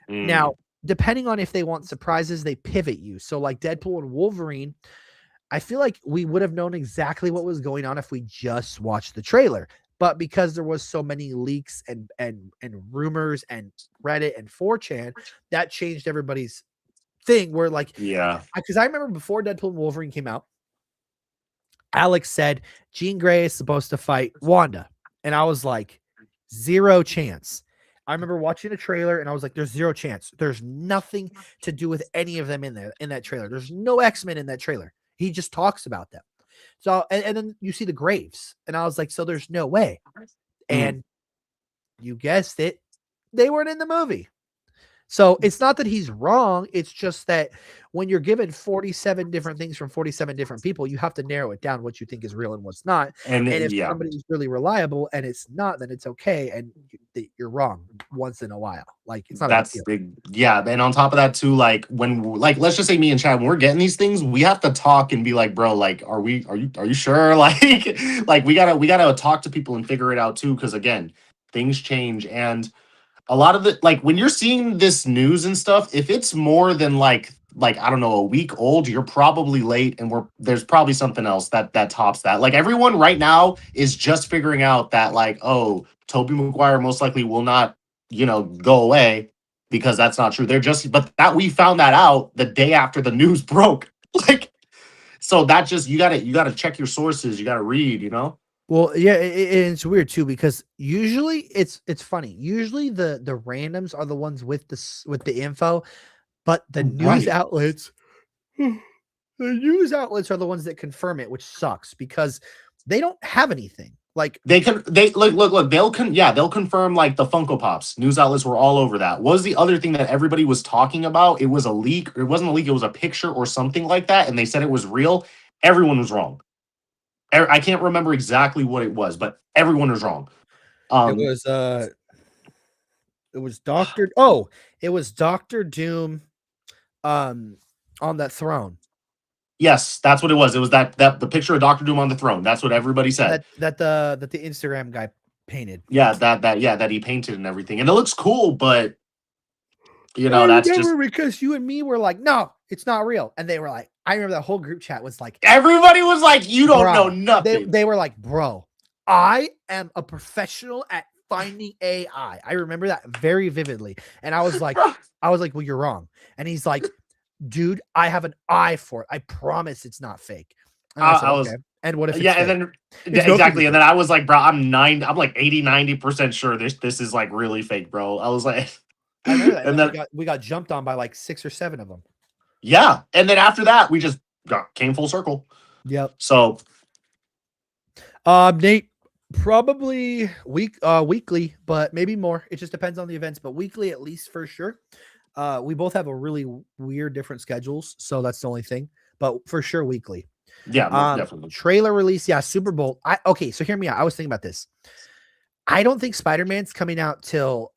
Now, depending on if they want surprises, they pivot you. So like Deadpool and Wolverine, I feel like we would have known exactly what was going on if we just watched the trailer. But because there was so many leaks and rumors and Reddit and 4chan, that changed everybody's thing. Where like, Yeah. because I remember before Deadpool and Wolverine came out, Alex said Jean Grey is supposed to fight Wanda, and I was like, 0 chance. I remember watching a trailer and I was like, there's 0 chance. There's nothing to do with any of them in that trailer. There's no X-Men in that trailer. He just talks about them. So, and then you see the graves, and I was like, so there's no way. And you guessed it, they weren't in the movie. So it's not that he's wrong. It's just that when you're given 47 different things from 47 different people, you have to narrow it down what you think is real and what's not. And And if yeah, somebody's really reliable and it's not, then it's okay. And you're wrong once in a while. Like it's not a big that's deal. big. Yeah, and on top of that too, like like let's just say me and Chad, when we're getting these things, we have to talk and be like, bro, like, are you sure? Like we gotta talk to people and figure it out too, because again, things change. And a lot of the, like, when you're seeing this news and stuff, if it's more than like I don't know, a week old, you're probably late, and there's probably something else that tops that. Like, everyone right now is just figuring out that, like, oh, Tobey Maguire most likely will not, go away, because that's not true. They're just, but that we found that out the day after the news broke. Like, so that just, you gotta check your sources, you gotta read. Well, yeah, it's weird too because usually it's funny. Usually the randoms are the ones with the info, but the news Right. outlets, the news outlets are the ones that confirm it, which sucks because they don't have anything. Like They look, they'll confirm, like, the Funko Pops. News outlets were all over that. What was the other thing that everybody was talking about? It was a leak. It wasn't a leak, it was a picture or something like that, and they said it was real. Everyone was wrong. I can't remember exactly what it was, but everyone was wrong. it was it was Doctor Doom on that throne. Yes, that's what it was. It was that the picture of Doctor Doom on the throne. That's what everybody said. That the Instagram guy painted. Yeah, that he painted and everything. And it looks cool, but I that's just, remember because you and me were like, no, it's not real. And they were like, I remember that whole group chat was like, everybody was like, you don't know bro. nothing. They were like, bro, I am a professional at finding AI. I remember that very vividly. And I was like, well, you're wrong. And he's like, dude, I have an eye for it. I promise it's not fake. And I said, okay. was And what if it's yeah, fake? and then It's exactly, and then I was like, bro, I'm like 80-90% sure this is like really fake, bro. I was like, I remember that. and then we got jumped on by like 6 or 7 of them. yeah, and then after that, we just came full circle. Yep. So, Nate, probably weekly, but maybe more. It just depends on the events, but weekly at least for sure. We both have a really weird different schedules, so that's the only thing. But for sure, weekly. yeah, most definitely. Trailer release, yeah, Super Bowl. Okay, so hear me out. I was thinking about this. I don't think Spider-Man's coming out till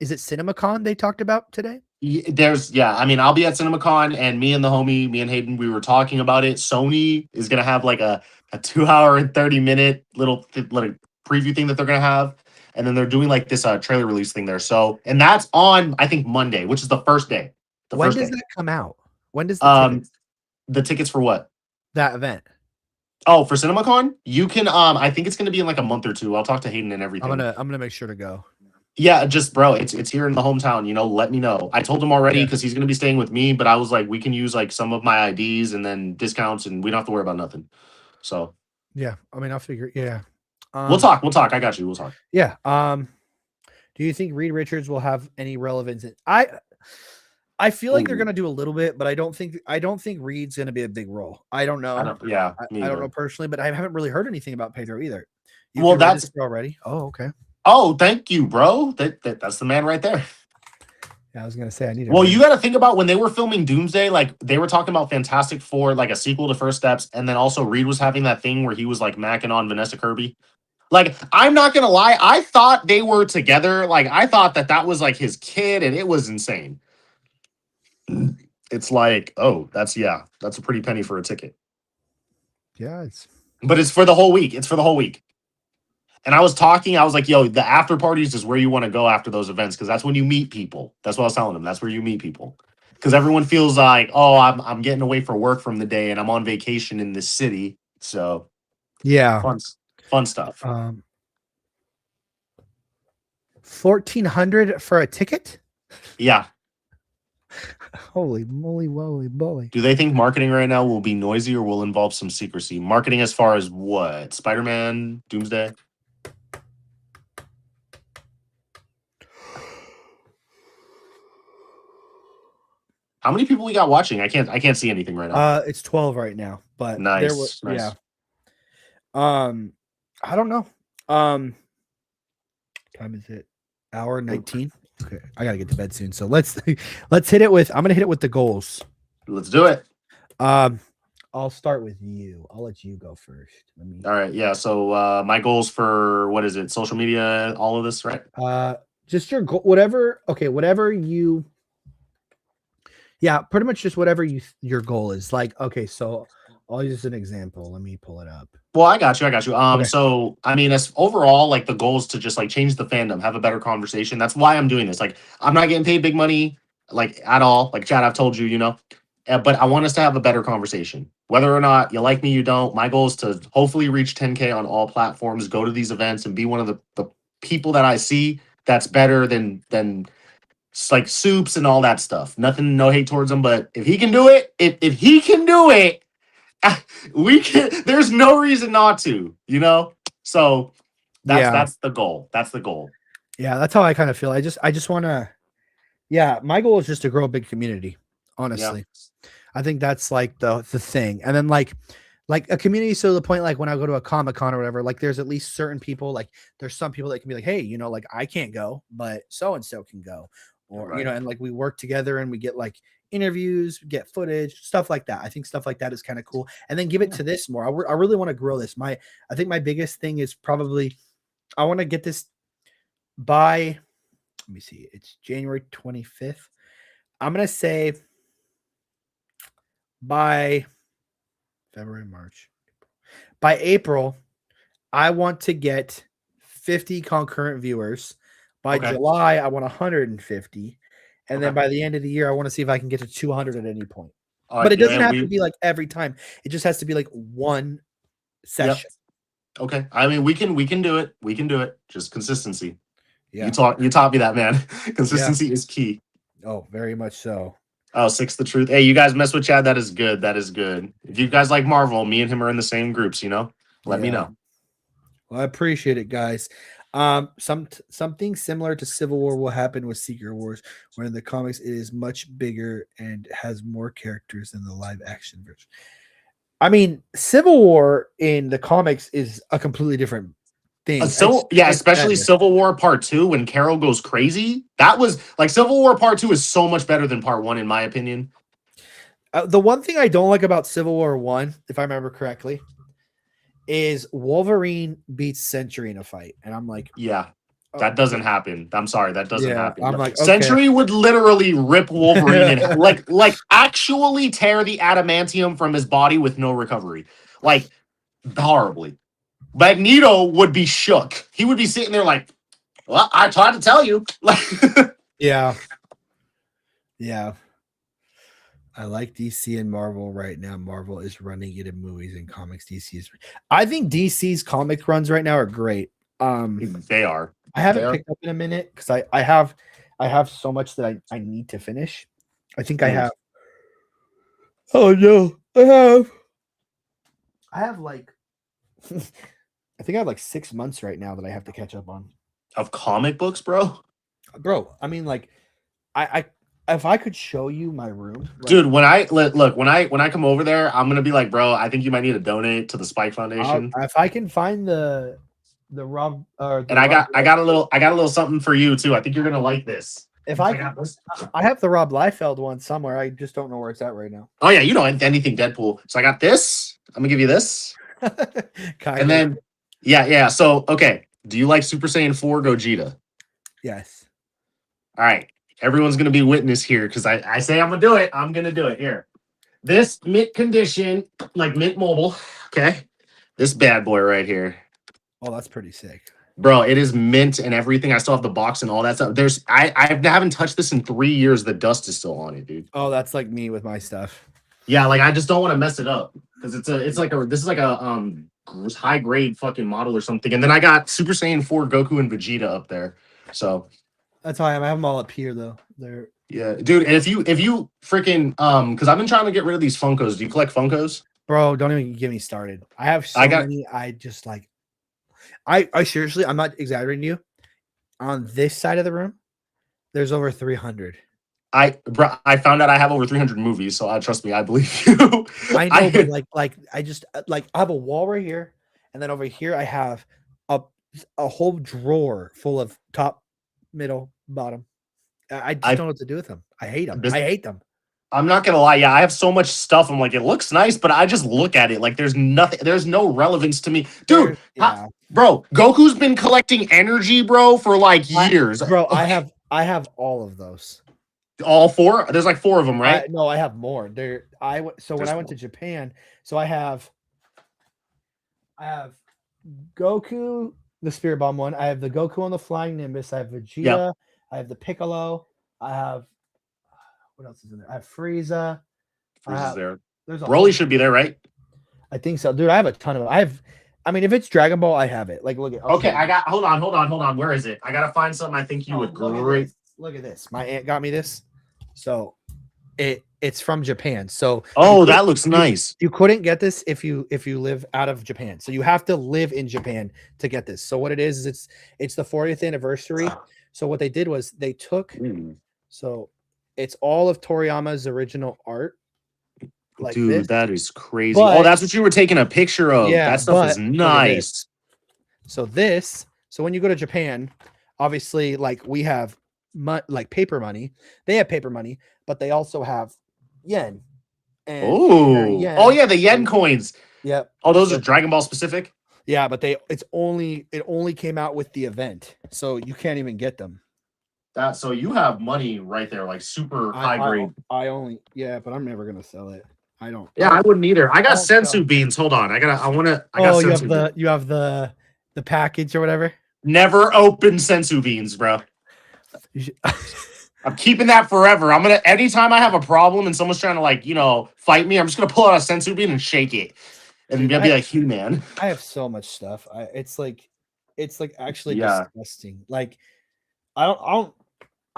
is it CinemaCon they talked about today? I mean, I'll be at CinemaCon, and me and Hayden, we were talking about it. Sony is gonna have like a 2 hour and 30-minute little preview thing that they're gonna have, and then they're doing like this trailer release thing there. So, and that's on, I think, Monday, which is the first day. When does that come out? When does the tickets for what? That event? Oh, for CinemaCon, you can. I think it's gonna be in like a month or two. I'll talk to Hayden and everything. I'm gonna make sure to go. Yeah, just, bro, it's here in the hometown. Let me know. I told him already because he's gonna be staying with me, but I was like, we can use like some of my IDs and then discounts, and we don't have to worry about nothing. So yeah, I mean, I'll figure. Yeah, we'll talk. I got you. We'll talk. Yeah. Do you think Reed Richards will have any relevance? I feel like they're gonna do a little bit, but I don't think Reed's gonna be a big role. I don't know. I don't know personally, but I haven't really heard anything about Pedro either. Well, that's already. Oh, okay. Oh, thank you, bro. That's the man right there. Yeah, I was gonna say I need. Well, you got to think about when they were filming Doomsday, like they were talking about Fantastic Four, like a sequel to First Steps, and then also Reed was having that thing where he was like macking on Vanessa Kirby. Like, I'm not gonna lie, I thought they were together. Like, I thought that was like his kid, and it was insane. It's like, oh, that's a pretty penny for a ticket. Yeah, but it's for the whole week. And I was like, yo, the after parties is where you want to go after those events, because that's when you meet people. That's what I was telling them. That's where you meet people. Because everyone feels like, oh, I'm getting away for work from the day, and I'm on vacation in this city. So yeah, fun stuff. 1,400 for a ticket. Yeah. Holy moly, woly boy. Do they think marketing right now will be noisy or will involve some secrecy? Marketing as far as what? Spider-Man, Doomsday? How many people we got watching? I can't see anything right now. It's 12 right now, but nice. Yeah. I don't know. Time is it? Hour 19. Okay, I gotta get to bed soon. So let's hit it with. I'm gonna hit it with the goals. Let's do it. I'll start with you. I'll let you go first. All right. Yeah. So my goals for what is it? Social media, all of this, right? Just your goal, whatever. Okay, whatever you. Yeah, pretty much just whatever your goal is. Like, okay, so I'll use an example. Let me pull it up. Well, I got you. I got you. Okay. So I mean, as overall, like the goal is to just like change the fandom, have a better conversation. That's why I'm doing this. Like, I'm not getting paid big money, like at all. Like Chad, I've told you, but I want us to have a better conversation. Whether or not you like me, you don't. My goal is to hopefully reach 10K on all platforms, go to these events, and be one of the people that I see that's better than like Soups and all that stuff. Nothing, no hate towards him, but if he can do it, if he can do it, we can. There's no reason not to, So that's the goal. That's the goal. Yeah, that's how I kind of feel. I just want to. Yeah, my goal is just to grow a big community. Honestly, I think that's like the thing, and then like a community. So the point, like when I go to a Comic-Con or whatever, like there's at least certain people. Like there's some people that can be like, hey, like I can't go, but so and so can go, or Right. and like we work together and we get like interviews, get footage, stuff like that. I think stuff like that is kind of cool, and then give it to this more. I really want to grow this. I think my biggest thing is probably I want to get this by. Let me see. It's January 25th. I'm gonna say by February, March. By April, I want to get 50 concurrent viewers. By July, I want 150. And then by the end of the year, I want to see if I can get to 200 at any point. But it doesn't have to be like every time. It just has to be like one session. Yep. Okay. I mean, we can do it. We can do it. Just consistency. Yeah. You taught me that, man. Consistency is key. Oh, very much so. Oh, Six the Truth. Hey, you guys mess with Chad. That is good. That is good. If you guys like Marvel, me and him are in the same groups, let me know. Well, I appreciate it, guys. Something similar to Civil War will happen with Secret Wars, where in the comics it is much bigger and has more characters than the live action version. I mean, Civil War in the comics is a completely different thing. Especially Civil War Part 2 when Carol goes crazy. That was like Civil War Part 2 is so much better than Part 1 in my opinion. The one thing I don't like about Civil War 1, if I remember correctly, is Wolverine beats Sentry in a fight, and I'm like, yeah, that doesn't happen. I'm sorry, that doesn't happen. I'm like, Sentry would literally rip Wolverine and like actually tear the adamantium from his body with no recovery, like horribly. Magneto would be shook. He would be sitting there like, well, I tried to tell you. Yeah. I like DC and Marvel right now. Marvel is running it in movies and comics. I think DC's comic runs right now are great. They are. I haven't picked up in a minute because I have so much that I need to finish. I think I have. Oh no, I have like I think I have like 6 months right now that I have to catch up on. Of comic books, bro? Bro, I mean, like, I if I could show you my room, right? Dude, when I come over there, I'm gonna be like, bro, I think you might need to donate to the Spike Foundation. If I can find the Rob and I got a little something for you too. I think you're gonna like this. If I have the Rob Liefeld one somewhere. I just don't know where it's at right now. Oh yeah, anything Deadpool. So I got this. I'm gonna give you this. And then yeah. So okay, do you like Super Saiyan 4 Gogeta? Yes. All right. Everyone's gonna be witness here because I say I'm gonna do it. I'm gonna do it here. This mint condition, like mint mobile. Okay. This bad boy right here. Oh, that's pretty sick. Bro, it is mint and everything. I still have the box and all that stuff. I haven't touched this in 3 years. The dust is still on it, dude. Oh, that's like me with my stuff. Yeah, like I just don't want to mess it up because this is like a high grade fucking model or something. And then I got Super Saiyan 4 Goku and Vegeta up there. So that's how I am. I have them all up here though. They're yeah, dude. And if you freaking because I've been trying to get rid of these Funkos. Do you collect Funkos? Bro, don't even get me started. I have so many. I just like. I seriously, I'm not exaggerating you. On this side of the room, there's over 300. I found out I have over 300 movies, so trust me, I believe you. I know, but I just I have a wall right here, and then over here I have a whole drawer full of top middle, bottom. I just don't know what to do with them. I hate them. I hate them. I'm not gonna lie, yeah, I have so much stuff. I'm like, it looks nice, but I just look at it like there's nothing, there's no relevance to me, dude. Bro, Goku's been collecting energy, bro, for like years. I have all of those. All 4? There's like 4 of them, right? No, I have more. When I went to Japan, so I have Goku, the Spirit Bomb one. I have the Goku on the Flying Nimbus. I have Vegeta. Yep. I have the Piccolo. I have what else is in there? I have Frieza. Frieza's there. Broly should be there, right? I think so, dude. I have a ton of them. I mean, if it's Dragon Ball, I have it. Like, look at. Okay, I got. Hold on. Where is it? I gotta find something. I think you would great. Look at this. My aunt got me this. So, it's from Japan. So. Oh, that looks nice. You couldn't get this if you live out of Japan. So you have to live in Japan to get this. So what it is it's the 40th anniversary. So what they did was they took. So. It's all of Toriyama's original art. Like dude, this. That is crazy. But, that's what you were taking a picture of. Yeah, that stuff is nice. So when you go to Japan, obviously, like we have like paper money. They have paper money, but they also have yen. Oh, yeah, the yen coins. Yep. Oh, those are Dragon Ball specific? Yeah, but it only came out with the event. So you can't even get them. So you have money right there, like super high grade. But I'm never gonna sell it. I don't. Yeah, I wouldn't either. I got sensu beans. Hold on, I got you have the package or whatever. Never open sensu beans, bro. I'm keeping that forever. Anytime I have a problem and someone's trying to fight me, I'm just gonna pull out a sensu bean and shake it, and I'll be like, "Hey, man." I have so much stuff. It's like actually disgusting. Like, I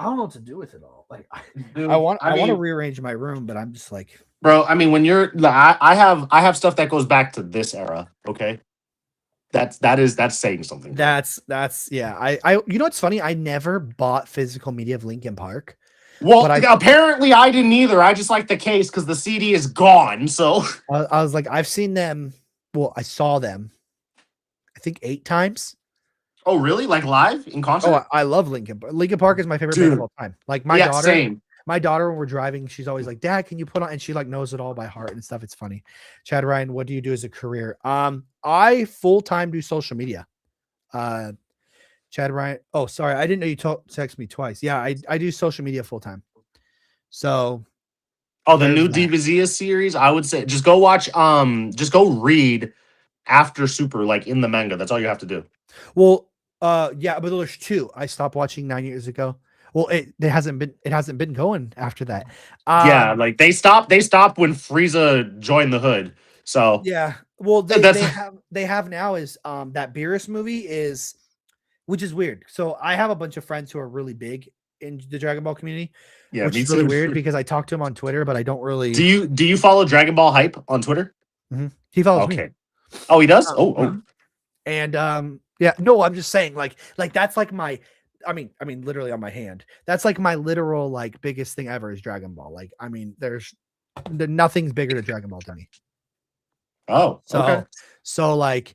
don't know what to do with it all. Like, dude, I want to rearrange my room, but I'm just like, bro. I mean, when I have stuff that goes back to this era. Okay, that's saying something. That's yeah. I you know what's funny? I never bought physical media of Linkin Park. Well, apparently I didn't either. I just like the case because the CD is gone. So I was like, I've seen them. Well, I saw them, I think 8 times. Oh, really? Like live in concert? Oh, I love Linkin Park. Linkin Park is my favorite band of all time. Like my daughter, same. My daughter, when we're driving, she's always like, "Dad, can you put on?" And she like knows it all by heart and stuff. It's funny. Chad Ryan, what do you do as a career? I full-time do social media. Chad Ryan. Oh, sorry, I didn't know you text me twice. Yeah, I do social media full-time. So. Oh, the new DBZ series. I would say just go watch. Just go read after Super, like in the manga. That's all you have to do. Well. Yeah, but there's 2. I stopped watching 9 years ago. Well, it hasn't been going after that. Yeah, like they stopped when Frieza joined the hood. So yeah, well, they have now is that Beerus movie is, which is weird. So I have a bunch of friends who are really big in the Dragon Ball community. Yeah, which is really weird because I talk to him on Twitter, but I don't really. Do you follow Dragon Ball Hype on Twitter? Mm-hmm. He follows me. Oh, he does. Oh. And yeah, no, I'm just saying, like that's like my, I mean, literally on my hand. That's like my literal like biggest thing ever is Dragon Ball. Like, I mean, nothing's bigger than Dragon Ball to me. Oh, okay. So like,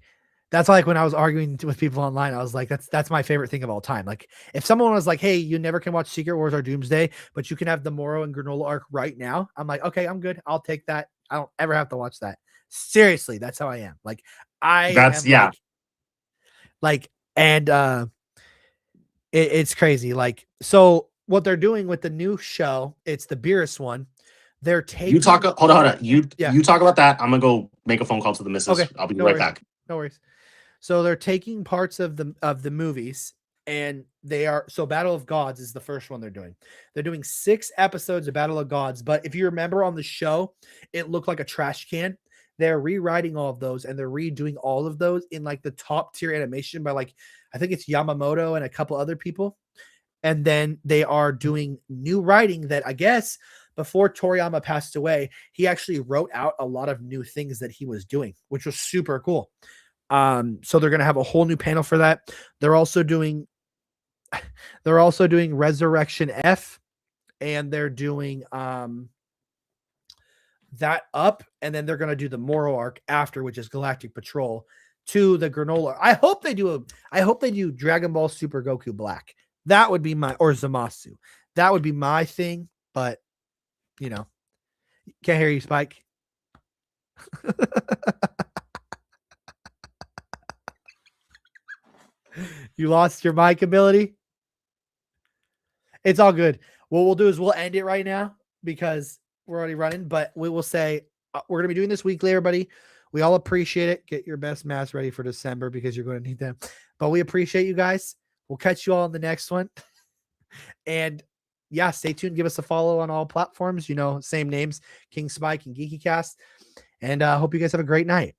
that's like when I was arguing with people online, I was like, that's my favorite thing of all time. Like, if someone was like, "Hey, you never can watch Secret Wars or Doomsday, but you can have the Moro and Granola arc right now," I'm like, okay, I'm good. I'll take that. I don't ever have to watch that. Seriously, that's how I am. Like, it's crazy. Like, so what they're doing with the new show, it's the Beerus one. They're taking. Hold on. You talk about that. I'm gonna go make a phone call to the missus. Okay. I'll be right back. No worries. So they're taking parts of the movies, and Battle of Gods is the first one they're doing. They're doing 6 episodes of Battle of Gods, but if you remember on the show, it looked like a trash can. They're rewriting all of those, and they're redoing all of those in like the top tier animation by like, I think it's Yamamoto and a couple other people. And then they are doing new writing that I guess before Toriyama passed away, he actually wrote out a lot of new things that he was doing, which was super cool. So they're going to have a whole new panel for that. They're also doing Resurrection F, and they're doing, that up, and then they're going to do the Moro arc after, which is Galactic Patrol, to the Granola. I hope they do Dragon Ball Super Goku Black. That would be my, or Zamasu. That would be my thing, but you know, can't hear you, Spike. You lost your mic ability. It's all good. What we'll do is we'll end it right now because we're already running, but we will say we're going to be doing this weekly, everybody. We all appreciate it. Get your best masks ready for December because you're going to need them. But we appreciate you guys. We'll catch you all in the next one. And yeah, stay tuned. Give us a follow on all platforms. You know, same names, KingSpyke and GeekyCast. And I hope you guys have a great night.